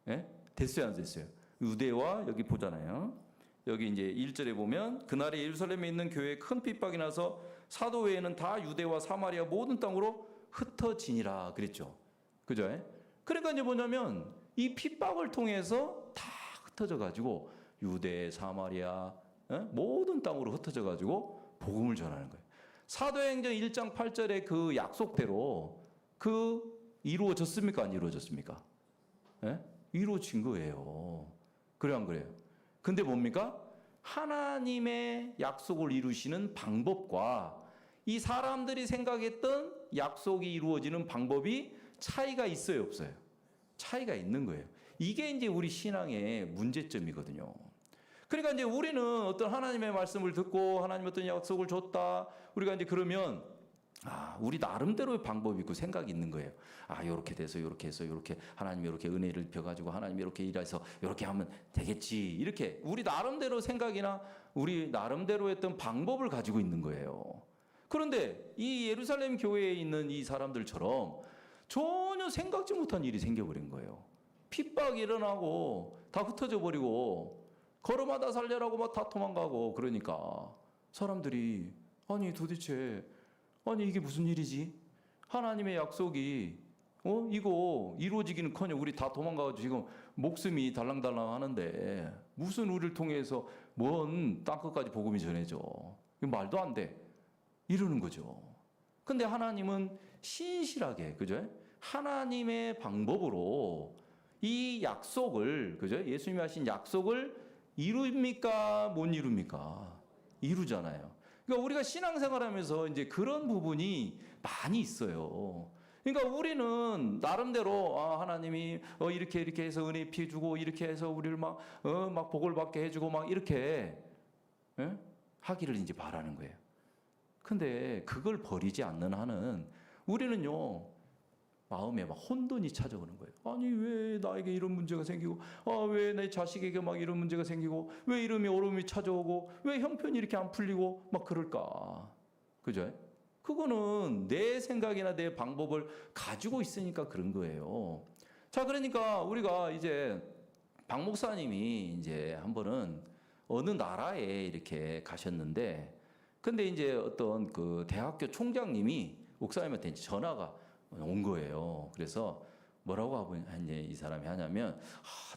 예? 됐어요? 안 됐어요? 유대와 여기 보잖아요. 여기 이제 1절에 보면 그날에 예루살렘에 있는 교회에 큰 핍박이 나서 사도 외에는 다 유대와 사마리아 모든 땅으로 흩어지니라 그랬죠. 그죠? 그러니까 이제 뭐냐면 이 핍박을 통해서 다 흩어져 가지고 유대, 사마리아 모든 땅으로 흩어져 가지고 복음을 전하는 거예요. 사도행전 1장 8절의 그 약속대로 이루어졌습니까? 안 이루어졌습니까? 예? 이루어진 거예요. 그래요, 안 그래요? 근데 뭡니까? 하나님의 약속을 이루시는 방법과 이 사람들이 생각했던 약속이 이루어지는 방법이 차이가 있어요, 없어요? 차이가 있는 거예요. 이게 이제 우리 신앙의 문제점이거든요. 그러니까 이제 우리는 어떤 하나님의 말씀을 듣고 하나님 어떤 약속을 줬다. 우리가 이제 그러면 우리 나름대로의 방법이 있고 생각이 있는 거예요. 요렇게 돼서 요렇게 해서 요렇게 하나님이 이렇게 은혜를 입혀가지고 하나님이 이렇게 일해서 요렇게 하면 되겠지. 이렇게 우리 나름대로 생각이나 우리 나름대로 했던 방법을 가지고 있는 거예요. 그런데 이 예루살렘 교회에 있는 이 사람들처럼 전혀 생각지 못한 일이 생겨버린 거예요. 핍박이 일어나고 다 흩어져 버리고 걸어마다 살려라고 막 다 도망가고 그러니까 사람들이 도대체 이게 무슨 일이지? 하나님의 약속이 이거 이루어지기는커녕 우리 다 도망가가지고 지금 목숨이 달랑달랑 하는데 무슨 우리를 통해서 먼 땅끝까지 복음이 전해져? 이거 말도 안 돼. 이러는 거죠. 근데 하나님은 신실하게 그죠? 하나님의 방법으로 이 약속을 그죠? 예수님이 하신 약속을 이룹니까? 못 이룹니까? 이루잖아요. 그러니까 우리가 신앙생활하면서 이제 그런 부분이 많이 있어요. 그러니까 우리는 나름대로 하나님이 이렇게 해서 은혜 피해주고 이렇게 해서 우리를 막 복을 받게 해주고 막 이렇게 하기를 이제 바라는 거예요. 근데 그걸 버리지 않는 한은 우리는요 마음에 막 혼돈이 찾아오는 거예요. 왜 나에게 이런 문제가 생기고, 왜 내 자식에게 막 이런 문제가 생기고, 왜 이름이 어려움이 찾아오고, 왜 형편이 이렇게 안 풀리고 막 그럴까? 그죠? 그거는 내 생각이나 내 방법을 가지고 있으니까 그런 거예요. 자, 그러니까 우리가 이제 박 목사님이 이제 한 번은 어느 나라에 이렇게 가셨는데, 근데 이제 어떤 그 대학교 총장님이 목사님한테 전화가 온 거예요. 그래서 뭐라고 하고 이제 이 사람이 하냐면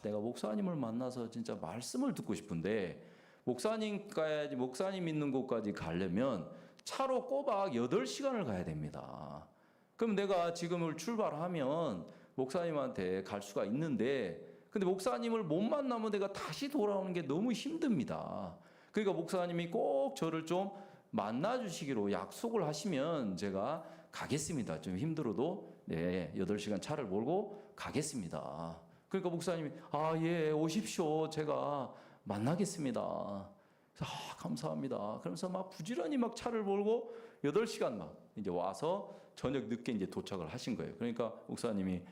내가 목사님을 만나서 진짜 말씀을 듣고 싶은데 목사님 있는 곳까지 가려면 차로 꼬박 8시간을 가야 됩니다. 그럼 내가 지금을 출발하면 목사님한테 갈 수가 있는데 근데 목사님을 못 만나면 내가 다시 돌아오는 게 너무 힘듭니다. 그러니까 목사님이 꼭 저를 좀 만나 주시기로 약속을 하시면 제가 가겠습니다. 좀 힘들어도 네, 8시간 차를 몰고 가겠습니다. 그러니까 목사님이 예, 오십시오. 제가 만나겠습니다. 그래서 감사합니다. 그러면서 막 부지런히 막 차를 몰고 8시간 막 이제 와서 저녁 늦게 이제 도착을 하신 거예요. 그러니까 목사님이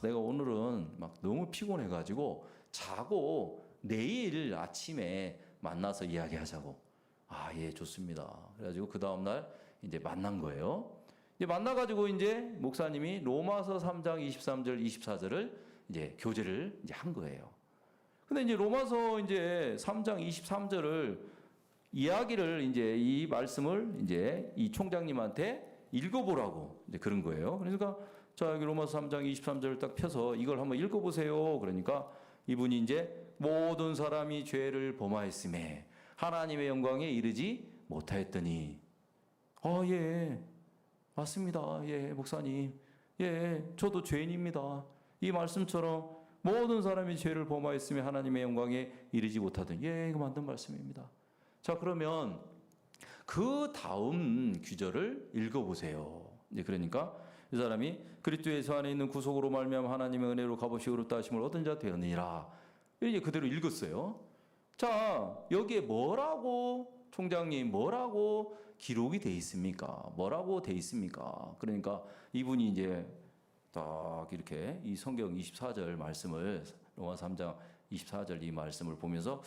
내가 오늘은 막 너무 피곤해가지고 자고 내일 아침에 만나서 이야기하자고. 예, 좋습니다. 그래가지고 그 다음날 이제 만난 거예요. 이제 만나가지고 이제 목사님이 로마서 3장 23절, 24절을 이제 교제를 이제 한 거예요. 근데 이제 로마서 이제 3장 23절을 이야기를 이제 이 말씀을 이제 이 총장님한테 읽어보라고 이제 그런 거예요. 그러니까 자, 여기 로마서 3장 23절을 딱 펴서 이걸 한번 읽어보세요. 그러니까 이분이 이제 모든 사람이 죄를 범하였음에 하나님의 영광에 이르지 못하였더니 예, 맞습니다. 예, 목사님. 예, 저도 죄인입니다. 이 말씀처럼 모든 사람이 죄를 범하였으며 하나님의 영광에 이르지 못하더니 이거 맞는 말씀입니다. 자, 그러면 그 다음 구절을 읽어보세요. 이제 그러니까 이 사람이 그리스도 예수 안에 있는 구속으로 말미암아 하나님의 은혜로 값없이 의롭다 하심을 얻은 자 되었느니라. 이제 그대로 읽었어요. 자, 여기에 뭐라고 총장님 뭐라고 기록이 돼 있습니까? 뭐라고 돼 있습니까? 그러니까 이분이 이제 딱 이렇게 이 성경 24절 말씀을 로마 3장 24절 이 말씀을 보면서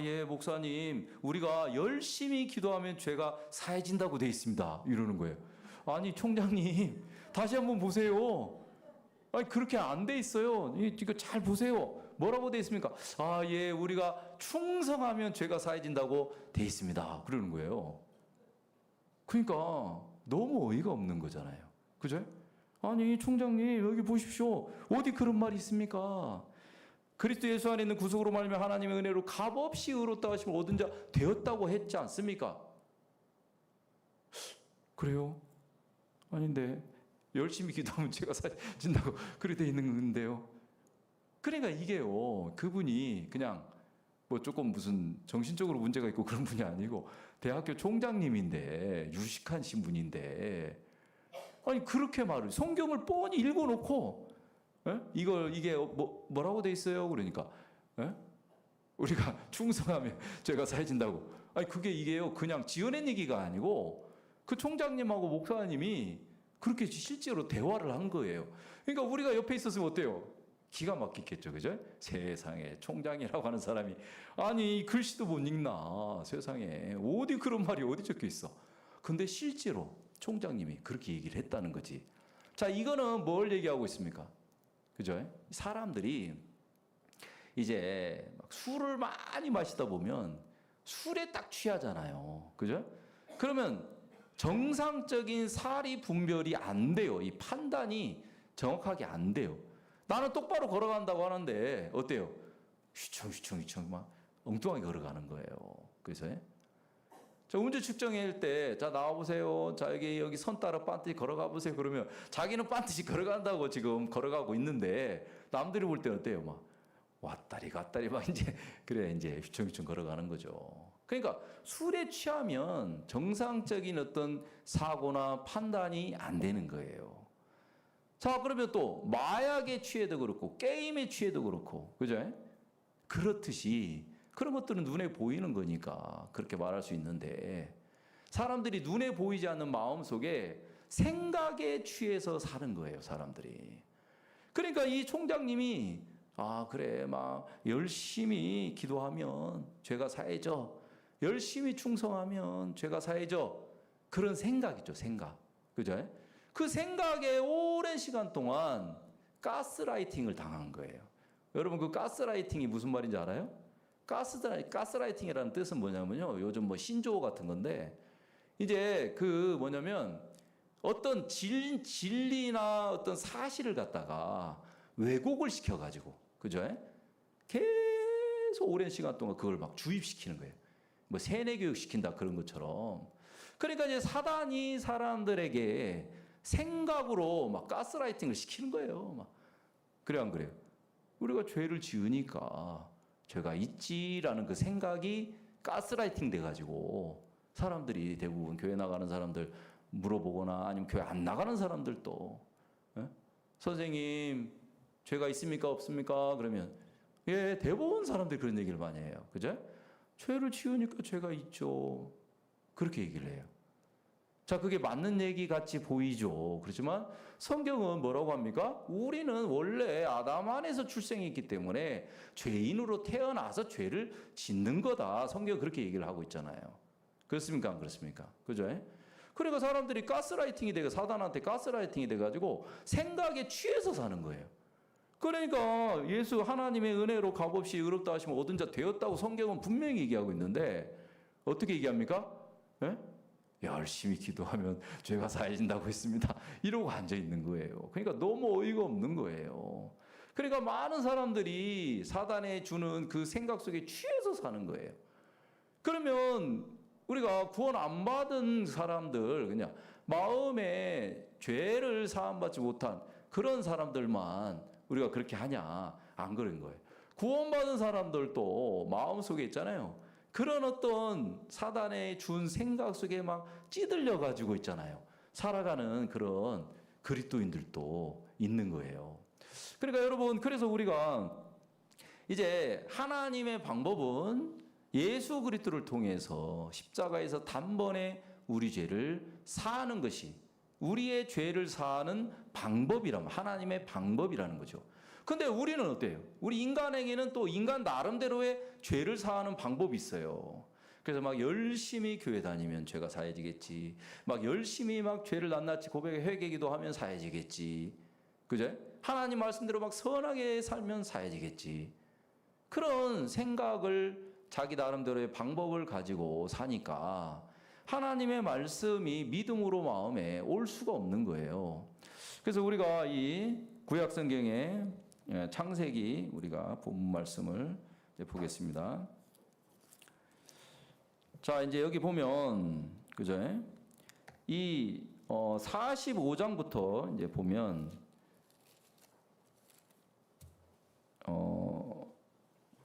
예, 목사님 우리가 열심히 기도하면 죄가 사해진다고 돼 있습니다. 이러는 거예요. 아니 총장님 다시 한번 보세요. 아니 그렇게 안 돼 있어요. 이거 잘 보세요. 뭐라고 돼 있습니까? 예, 우리가 충성하면 죄가 사해진다고 돼 있습니다. 그러는 거예요. 그러니까 너무 어이가 없는 거잖아요. 그죠? 아니 총장님 여기 보십시오. 어디 그런 말이 있습니까? 그리스도 예수 안에 있는 구속으로 말미암아 하나님의 은혜로 값없이 의롭다 하심을 얻은 자 되었다고 했지 않습니까? 그래요? 아닌데 열심히 기도하면 죄가 사해진다고 그렇게 돼 있는 건데요. 그러니까 이게요, 그분이 그냥 뭐 조금 무슨 정신적으로 문제가 있고 그런 분이 아니고 대학교 총장님인데 유식한 신분인데 아니 그렇게 말을 성경을 뻔히 읽어놓고 이게 뭐라고 돼 있어요? 그러니까 우리가 충성하면 죄가 사해진다고. 아니 그게 이게요 그냥 지어낸 얘기가 아니고 그 총장님하고 목사님이 그렇게 실제로 대화를 한 거예요. 그러니까 우리가 옆에 있었으면 어때요? 기가 막히겠죠, 그죠? 세상에 총장이라고 하는 사람이 아니 글씨도 못 읽나 세상에 어디 그런 말이 어디 적혀 있어? 근데 실제로 총장님이 그렇게 얘기를 했다는 거지. 자, 이거는 뭘 얘기하고 있습니까? 그죠? 사람들이 이제 막 술을 많이 마시다 보면 술에 딱 취하잖아요. 그죠? 그러면 정상적인 사리 분별이 안 돼요. 이 판단이 정확하게 안 돼요. 나는 똑바로 걸어간다고 하는데 어때요? 휘청휘청 막 엉뚱하게 걸어가는 거예요. 그래서 자, 운전 측정할 때 자 나와보세요. 자 여기 선 따라 반드시 걸어가 보세요. 그러면 자기는 반드시 걸어간다고 지금 걸어가고 있는데 남들이 볼 때 어때요? 막 왔다리 갔다리 막 이제 그래 이제 휘청휘청 걸어가는 거죠. 그러니까 술에 취하면 정상적인 어떤 사고나 판단이 안 되는 거예요. 자, 그러면 또 마약에 취해도 그렇고 게임에 취해도 그렇고 그죠? 그렇듯이 그런 것들은 눈에 보이는 거니까 그렇게 말할 수 있는데 사람들이 눈에 보이지 않는 마음속에 생각에 취해서 사는 거예요, 사람들이. 그러니까 이 총장님이 그래 막 열심히 기도하면 죄가 사해져. 열심히 충성하면 죄가 사해져. 그런 생각이죠, 생각. 그죠? 그 생각에 오랜 시간 동안 가스라이팅을 당한 거예요. 여러분 그 가스라이팅이 무슨 말인지 알아요? 가스라이팅이라는 뜻은 뭐냐면요. 요즘 뭐 신조어 같은 건데 이제 그 뭐냐면 어떤 진리나 어떤 사실을 갖다가 왜곡을 시켜가지고 그죠? 계속 오랜 시간 동안 그걸 막 주입시키는 거예요. 뭐 세뇌 교육 시킨다 그런 것처럼. 그러니까 이제 사단이 사람들에게 생각으로 막 가스라이팅을 시키는 거예요. 막 그래 안 그래요? 우리가 죄를 지으니까 죄가 있지라는 그 생각이 가스라이팅 돼가지고 사람들이 대부분 교회 나가는 사람들 물어보거나 아니면 교회 안 나가는 사람들도 예? 선생님 죄가 있습니까 없습니까? 그러면 예, 대부분 사람들이 그런 얘기를 많이 해요. 그죠? 죄를 지으니까 죄가 있죠. 그렇게 얘기를 해요. 자, 그게 맞는 얘기 같이 보이죠. 그렇지만 성경은 뭐라고 합니까? 우리는 원래 아담 안에서 출생했기 때문에 죄인으로 태어나서 죄를 짓는 거다. 성경은 그렇게 얘기를 하고 있잖아요. 그렇습니까? 안 그렇습니까? 그죠? 그러니까 사람들이 가스라이팅이 되고 사단한테 가스라이팅이 돼가지고 생각에 취해서 사는 거예요. 그러니까 예수 하나님의 은혜로 값없이 의롭다 하시면 얻은 자 되었다고 성경은 분명히 얘기하고 있는데 어떻게 얘기합니까? 예? 열심히 기도하면 죄가 사해진다고 했습니다. 이러고 앉아 있는 거예요. 그러니까 너무 어이가 없는 거예요. 그러니까 많은 사람들이 사단에 주는 그 생각 속에 취해서 사는 거예요. 그러면 우리가 구원 안 받은 사람들, 그냥 마음에 죄를 사함받지 못한 그런 사람들만 우리가 그렇게 하냐? 안 그런 거예요. 구원받은 사람들도 마음속에 있잖아요. 그런 어떤 사단의 준 생각 속에 막 찌들려 가지고 있잖아요. 살아가는 그런 그리스도인들도 있는 거예요. 그러니까 여러분, 그래서 우리가 이제 하나님의 방법은 예수 그리스도를 통해서 십자가에서 단번에 우리 죄를 사하는 것이 우리의 죄를 사하는 방법이라면 하나님의 방법이라는 거죠. 근데 우리는 어때요? 우리 인간에게는 또 인간 나름대로의 죄를 사하는 방법이 있어요. 그래서 막 열심히 교회 다니면 죄가 사해지겠지. 막 열심히 막 죄를 낱낱이 고백에 회개기도 하면 사해지겠지. 그죠? 하나님 말씀대로 막 선하게 살면 사해지겠지. 그런 생각을 자기 나름대로의 방법을 가지고 사니까 하나님의 말씀이 믿음으로 마음에 올 수가 없는 거예요. 그래서 우리가 이 구약 성경의 창세기 우리가 본문 말씀을 이제 보겠습니다. 자, 이제 여기 보면 그죠? 이 45장부터 이제 보면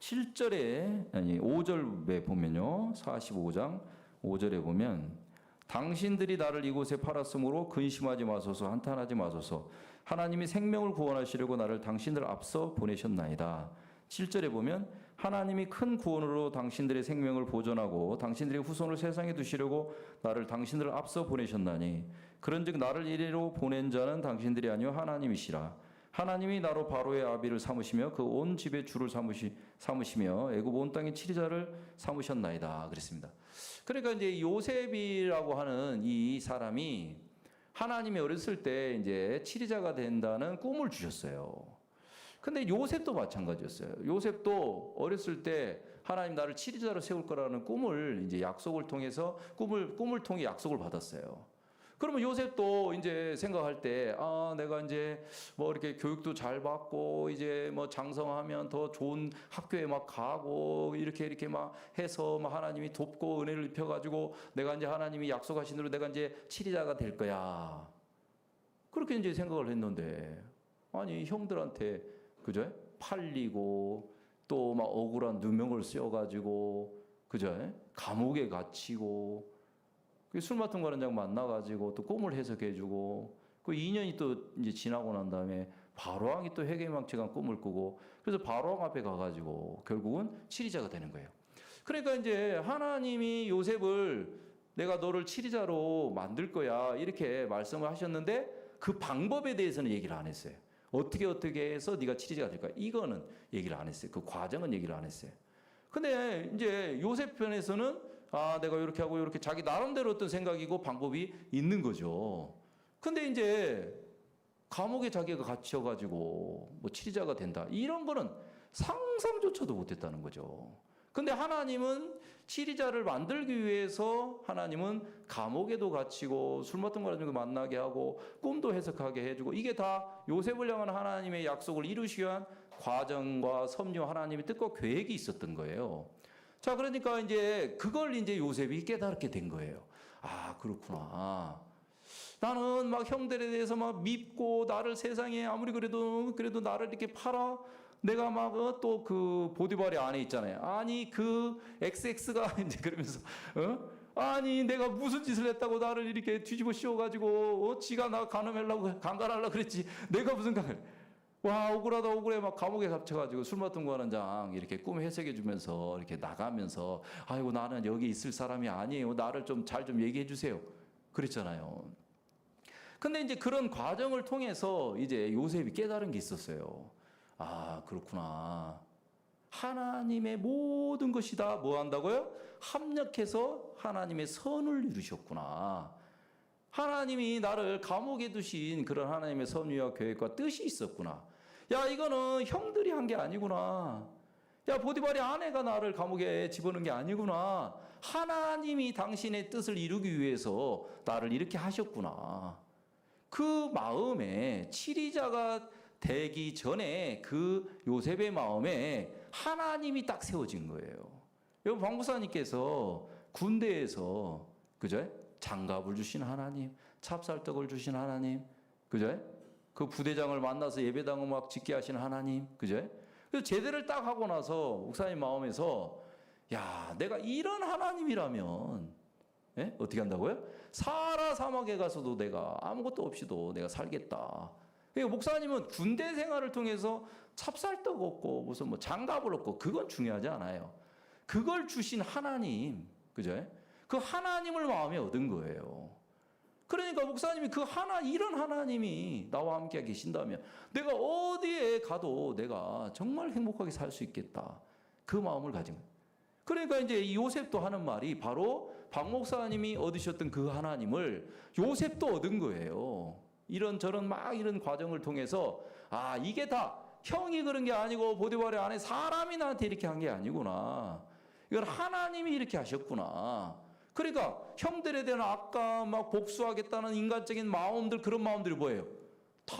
7절에 아니 5절에 보면요. 45장 5절에 보면 당신들이 나를 이곳에 팔았으므로 근심하지 마소서 한탄하지 마소서 하나님이 생명을 구원하시려고 나를 당신들 앞서 보내셨나이다. 7절에 보면 하나님이 큰 구원으로 당신들의 생명을 보존하고 당신들의 후손을 세상에 두시려고 나를 당신들 앞서 보내셨나니 그런즉 나를 이리로 보낸 자는 당신들이 아니요 하나님이시라. 하나님이 나로 바로의 아비를 삼으시며 그 온 집의 주를 삼으시며 애굽 온 땅의 치리자를 삼으셨나이다. 그랬습니다. 그러니까 이제 요셉이라고 하는 이 사람이 하나님이 어렸을 때 이제 치리자가 된다는 꿈을 주셨어요. 근데 요셉도 마찬가지였어요. 요셉도 어렸을 때 하나님 나를 치리자로 세울 거라는 꿈을 이제 약속을 통해서 꿈을 통해 약속을 받았어요. 그러면 요셉도 이제 생각할 때, 내가 이제 뭐 이렇게 교육도 잘 받고, 이제 뭐 장성하면 더 좋은 학교에 막 가고, 이렇게 막 해서 막 하나님이 돕고 은혜를 입혀가지고, 내가 이제 하나님이 약속하신 대로 내가 이제 치리자가 될 거야. 그렇게 이제 생각을 했는데, 아니, 형들한테, 그죠? 팔리고, 또 막 억울한 누명을 씌워가지고, 그죠? 감옥에 갇히고, 술 맡은 관원장 만나가지고 또 꿈을 해석해주고 그 2년이 또 이제 지나고 난 다음에 바로왕이 또 회개망측한 꿈을 꾸고 그래서 바로왕 앞에 가가지고 결국은 치리자가 되는 거예요. 그러니까 이제 하나님이 요셉을 내가 너를 치리자로 만들 거야 이렇게 말씀을 하셨는데 그 방법에 대해서는 얘기를 안 했어요. 어떻게 해서 네가 치리자가 될 거야 이거는 얘기를 안 했어요. 그 과정은 얘기를 안 했어요. 근데 이제 요셉 편에서는 내가 이렇게 하고 이렇게 자기 나름대로 어떤 생각이고 방법이 있는 거죠. 근데 이제 감옥에 자기가 갇혀가지고 뭐 치리자가 된다. 이런 거는 상상조차도 못했다는 거죠. 근데 하나님은 치리자를 만들기 위해서 하나님은 감옥에도 갇히고 술 맡은 사람을 만나게 하고 꿈도 해석하게 해주고 이게 다 요셉을 향한 하나님의 약속을 이루시기 위한 과정과 섭리 하나님의 뜻과 계획이 있었던 거예요. 자, 그러니까 이제 그걸 이제 요셉이 깨닫게 된 거예요. 그렇구나. 나는 막 형들에 대해서 막 밉고 나를 세상에 아무리 그래도 나를 이렇게 팔아. 내가 막 또 그 보디발의 안에 있잖아요. 아니 그 XX가 이제 그러면서 아니 내가 무슨 짓을 했다고 나를 이렇게 뒤집어 씌워가지고 지가 나 강간하려고 그랬지. 내가 무슨 강간? 와 억울하다 억울해 막 감옥에 갇혀가지고 술 맡은 거 하는 장 이렇게 꿈 해석해 주면서 이렇게 나가면서 아이고 나는 여기 있을 사람이 아니에요. 나를 좀 잘 좀 얘기해 주세요. 그랬잖아요. 근데 이제 그런 과정을 통해서 이제 요셉이 깨달은 게 있었어요. 아 그렇구나. 하나님의 모든 것이 다 뭐 한다고요? 합력해서 하나님의 선을 이루셨구나. 하나님이 나를 감옥에 두신 그런 하나님의 섭리와 계획과 뜻이 있었구나. 야 이거는 형들이 한 게 아니구나. 야 보디발의 아내가 나를 감옥에 집어넣은 게 아니구나. 하나님이 당신의 뜻을 이루기 위해서 나를 이렇게 하셨구나. 그 마음에 치리자가 되기 전에 그 요셉의 마음에 하나님이 딱 세워진 거예요. 여러분 박목사님께서 군대에서 그죠? 장갑을 주신 하나님, 찹쌀떡을 주신 하나님, 그죠? 그 부대장을 만나서 예배당을 막 짓게 하신 하나님, 그죠? 그래서 제대를 딱 하고 나서 목사님 마음에서 야 내가 이런 하나님이라면 예? 어떻게 한다고요? 사라 사막에 가서도 내가 아무것도 없이도 내가 살겠다. 그러니까 목사님은 군대 생활을 통해서 찹쌀떡 얻고 무슨 뭐 장갑을 얻고 그건 중요하지 않아요. 그걸 주신 하나님, 그죠? 그 하나님을 마음에 얻은 거예요. 그러니까 목사님이 이런 하나님이 나와 함께 계신다면 내가 어디에 가도 내가 정말 행복하게 살 수 있겠다. 그 마음을 가진 거예요. 그러니까 이제 이 요셉도 하는 말이 바로 박 목사님이 얻으셨던 그 하나님을 요셉도 얻은 거예요. 이런저런 이런 과정을 통해서 아 이게 다 형이 그런 게 아니고 보디발의 아내 사람이 나한테 이렇게 한 게 아니구나. 이건 하나님이 이렇게 하셨구나. 그러니까 형들에 대한 악감 막 복수하겠다는 인간적인 마음들 그런 마음들이 뭐예요? 다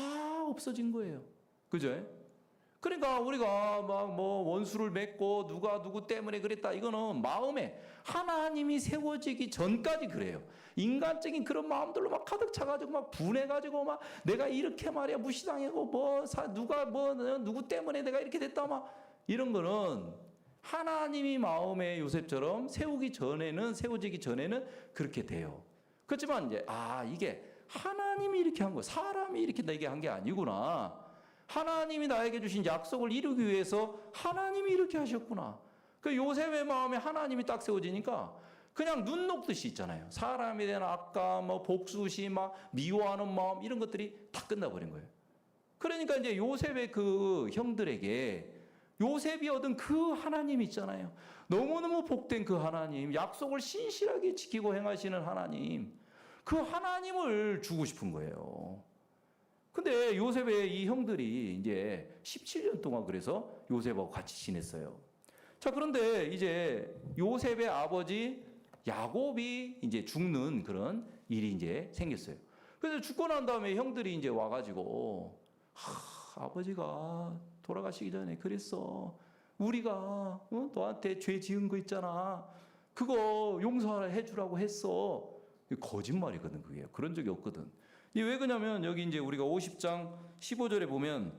없어진 거예요. 그죠? 그러니까 우리가 막 뭐 원수를 맺고 누가 누구 때문에 그랬다 이거는 마음에 하나님이 세워지기 전까지 그래요. 인간적인 그런 마음들로 막 가득 차가지고 막 분해가지고 막 내가 이렇게 말이야 무시당하고 누구 때문에 내가 이렇게 됐다 막 이런 거는 하나님이 마음에 요셉처럼 세워지기 전에는 그렇게 돼요. 그렇지만 이제 이게 하나님이 이렇게 한 거, 사람이 이렇게 내게 한 게 아니구나. 하나님이 나에게 주신 약속을 이루기 위해서 하나님이 이렇게 하셨구나. 그 요셉의 마음에 하나님이 딱 세워지니까 그냥 눈 녹듯이 있잖아요. 사람에 대한 악감, 복수심, 미워하는 마음 이런 것들이 다 끝나버린 거예요. 그러니까 이제 요셉의 그 형들에게 요셉이 얻은 그 하나님 있잖아요. 너무너무 복된 그 하나님, 약속을 신실하게 지키고 행하시는 하나님, 그 하나님을 주고 싶은 거예요. 근데 요셉의 이 형들이 이제 17년 동안 그래서 요셉하고 같이 지냈어요. 자, 그런데 이제 요셉의 아버지 야곱이 이제 죽는 그런 일이 이제 생겼어요. 그래서 죽고 난 다음에 형들이 이제 와가지고, 아버지가 돌아가시기 전에 그랬어. 우리가 너한테 죄 지은 거 있잖아. 그거 용서해 주라고 했어. 거짓말이거든, 그게. 그런 적이 없거든. 왜 그러냐면 여기 이제 우리가 50장 15절에 보면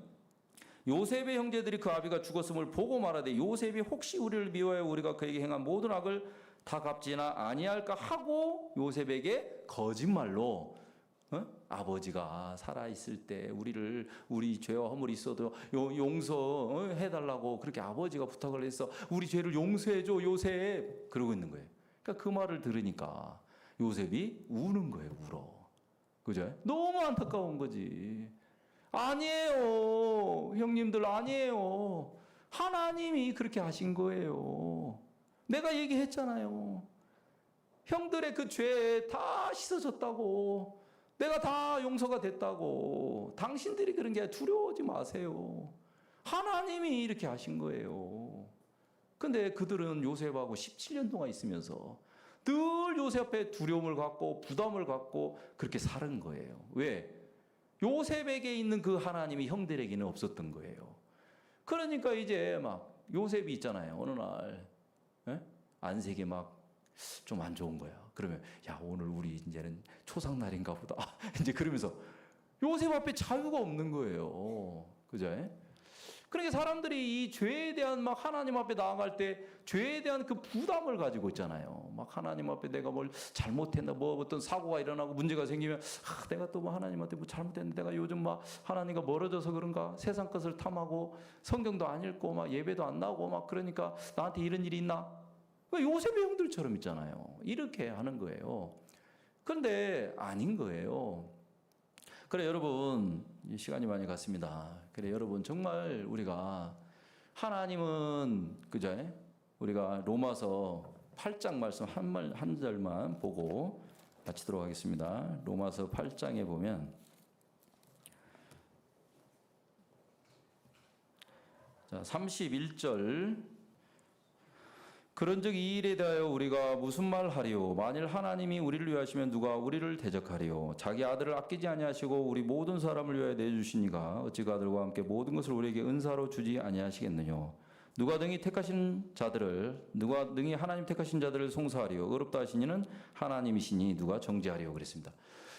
요셉의 형제들이 그 아비가 죽었음을 보고 말하되 요셉이 혹시 우리를 미워해 우리가 그에게 행한 모든 악을 다 갚지나 아니할까 하고 요셉에게 거짓말로 아버지가 살아있을 때 우리 죄와 허물이 있어도 용서해달라고 그렇게 아버지가 부탁을 해서 우리 죄를 용서해줘 요셉 그러고 있는 거예요. 그러니까 그 말을 들으니까 요셉이 우는 거예요. 울어. 그죠? 너무 안타까운 거지. 아니에요. 형님들 아니에요. 하나님이 그렇게 하신 거예요. 내가 얘기했잖아요. 형들의 그 죄 다 씻어졌다고. 내가 다 용서가 됐다고. 당신들이 그런 게 두려워하지 마세요. 하나님이 이렇게 하신 거예요. 근데 그들은 요셉하고 17년 동안 있으면서 늘 요셉 앞에 두려움을 갖고 부담을 갖고 그렇게 살은 거예요. 왜? 요셉에게 있는 그 하나님이 형들에게는 없었던 거예요. 그러니까 이제 막 요셉이 있잖아요. 어느 날 안색이 막 좀 안 좋은 거야. 그러면 야 오늘 우리 이제는 초상날인가 보다. 이제 그러면서 요셉 앞에 자유가 없는 거예요. 그죠? 그러니까 사람들이 이 죄에 대한 막 하나님 앞에 나아갈 때 죄에 대한 그 부담을 가지고 있잖아요. 막 하나님 앞에 내가 뭘 잘못했나, 뭐 어떤 사고가 일어나고 문제가 생기면 내가 또 뭐 하나님한테 뭐 잘못했는데 내가 요즘 막 하나님과 멀어져서 그런가, 세상 것을 탐하고 성경도 안 읽고 막 예배도 안 나오고 막 그러니까 나한테 이런 일이 있나? 요셉의 형들처럼 있잖아요. 이렇게 하는 거예요. 그런데 아닌 거예요. 그래 여러분, 시간이 많이 갔습니다. 그래 여러분, 정말 우리가 하나님은 그죠? 우리가 로마서 8장 말씀 한 절만 보고 마치도록 하겠습니다. 로마서 8장에 보면 자 31절, 그런즉 이 일에 대하여 우리가 무슨 말하리요? 만일 하나님이 우리를 위하시면 누가 우리를 대적하리요? 자기 아들을 아끼지 아니하시고 우리 모든 사람을 위하여 내주시니가 어찌 그 아들과 함께 모든 것을 우리에게 은사로 주지 아니하시겠느냐? 누가 능히 하나님 택하신 자들을 송사하리요? 의롭다 하시니는 하나님이시니 누가 정죄하리요? 그랬습니다.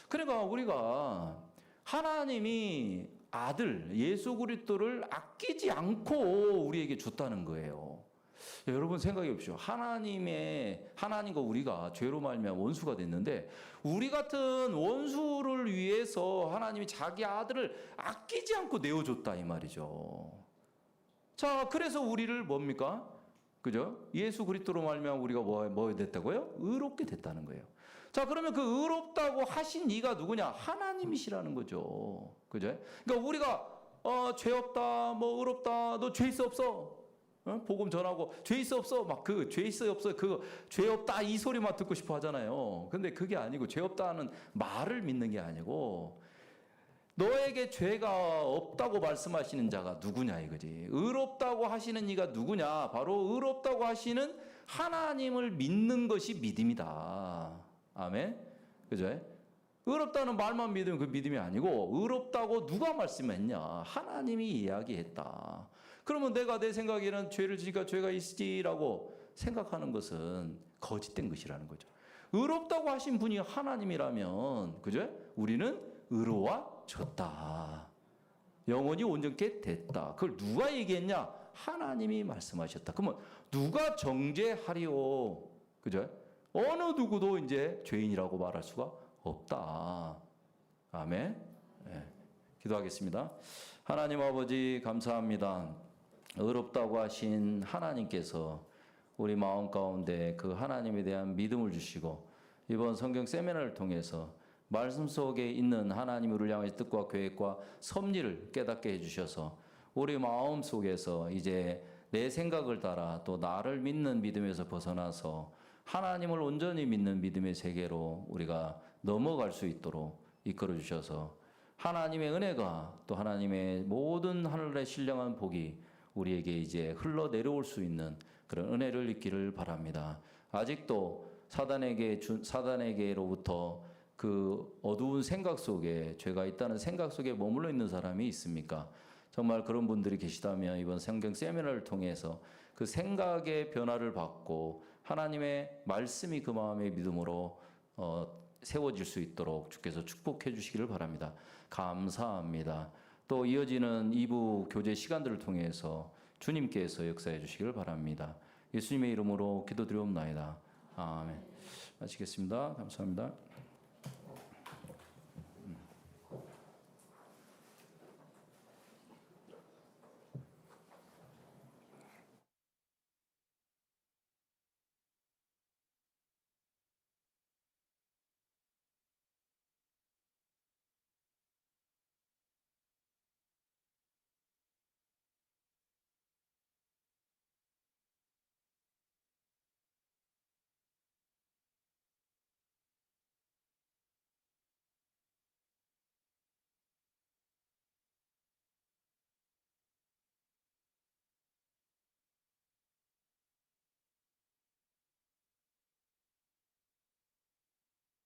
그러니까 우리가 하나님이 아들 예수 그리스도를 아끼지 않고 우리에게 줬다는 거예요. 여러분 생각해 보십시오. 하나님과 우리가 죄로 말미암아 원수가 됐는데 우리 같은 원수를 위해서 하나님이 자기 아들을 아끼지 않고 내어줬다 이 말이죠. 자, 그래서 우리를 뭡니까? 그죠? 예수 그리스도로 말미암아 우리가 뭐 됐다고요? 의롭게 됐다는 거예요. 자, 그러면 그 의롭다고 하신 이가 누구냐? 하나님이시라는 거죠. 그죠? 그러니까 우리가 죄 없다, 뭐 의롭다, 너 죄 있어 없어? 복음 전하고 죄 있어 없어? 막 그 죄 있어 없어? 그 죄 없다 이 소리만 듣고 싶어 하잖아요. 근데 그게 아니고 죄 없다는 말을 믿는 게 아니고 너에게 죄가 없다고 말씀하시는 자가 누구냐 이거지. 의롭다고 하시는 이가 누구냐? 바로 의롭다고 하시는 하나님을 믿는 것이 믿음이다. 아멘. 그죠? 의롭다는 말만 믿으면 그 믿음이 아니고 의롭다고 누가 말씀했냐? 하나님이 이야기했다. 그러면 내가 내 생각에는 죄를 지니까 죄가 있지라고 생각하는 것은 거짓된 것이라는 거죠. 의롭다고 하신 분이 하나님이라면 그죠? 우리는 의로워졌다. 영원히 온전케 됐다. 그걸 누가 얘기했냐? 하나님이 말씀하셨다. 그러면 누가 정죄하리요? 그죠? 어느 누구도 이제 죄인이라고 말할 수가 없다. 아멘. 네. 기도하겠습니다. 하나님 아버지 감사합니다. 의롭다고 하신 하나님께서 우리 마음 가운데 그 하나님에 대한 믿음을 주시고 이번 성경 세미나를 통해서 말씀 속에 있는 하나님을 향한 뜻과 계획과 섭리를 깨닫게 해주셔서 우리 마음 속에서 이제 내 생각을 따라 또 나를 믿는 믿음에서 벗어나서 하나님을 온전히 믿는 믿음의 세계로 우리가 넘어갈 수 있도록 이끌어 주셔서 하나님의 은혜가 또 하나님의 모든 하늘의 신령한 복이 우리에게 이제 흘러 내려올 수 있는 그런 은혜를 입기를 바랍니다. 아직도 사단에게로부터 그 어두운 생각 속에 죄가 있다는 생각 속에 머물러 있는 사람이 있습니까? 정말 그런 분들이 계시다면 이번 성경 세미나를 통해서 그 생각의 변화를 받고 하나님의 말씀이 그 마음의 믿음으로 세워질 수 있도록 주께서 축복해 주시기를 바랍니다. 감사합니다. 또 이어지는 2부 교제 시간들을 통해서 주님께서 역사해 주시기를 바랍니다. 예수님의 이름으로 기도드리옵나이다. 아멘. 마치겠습니다. 감사합니다.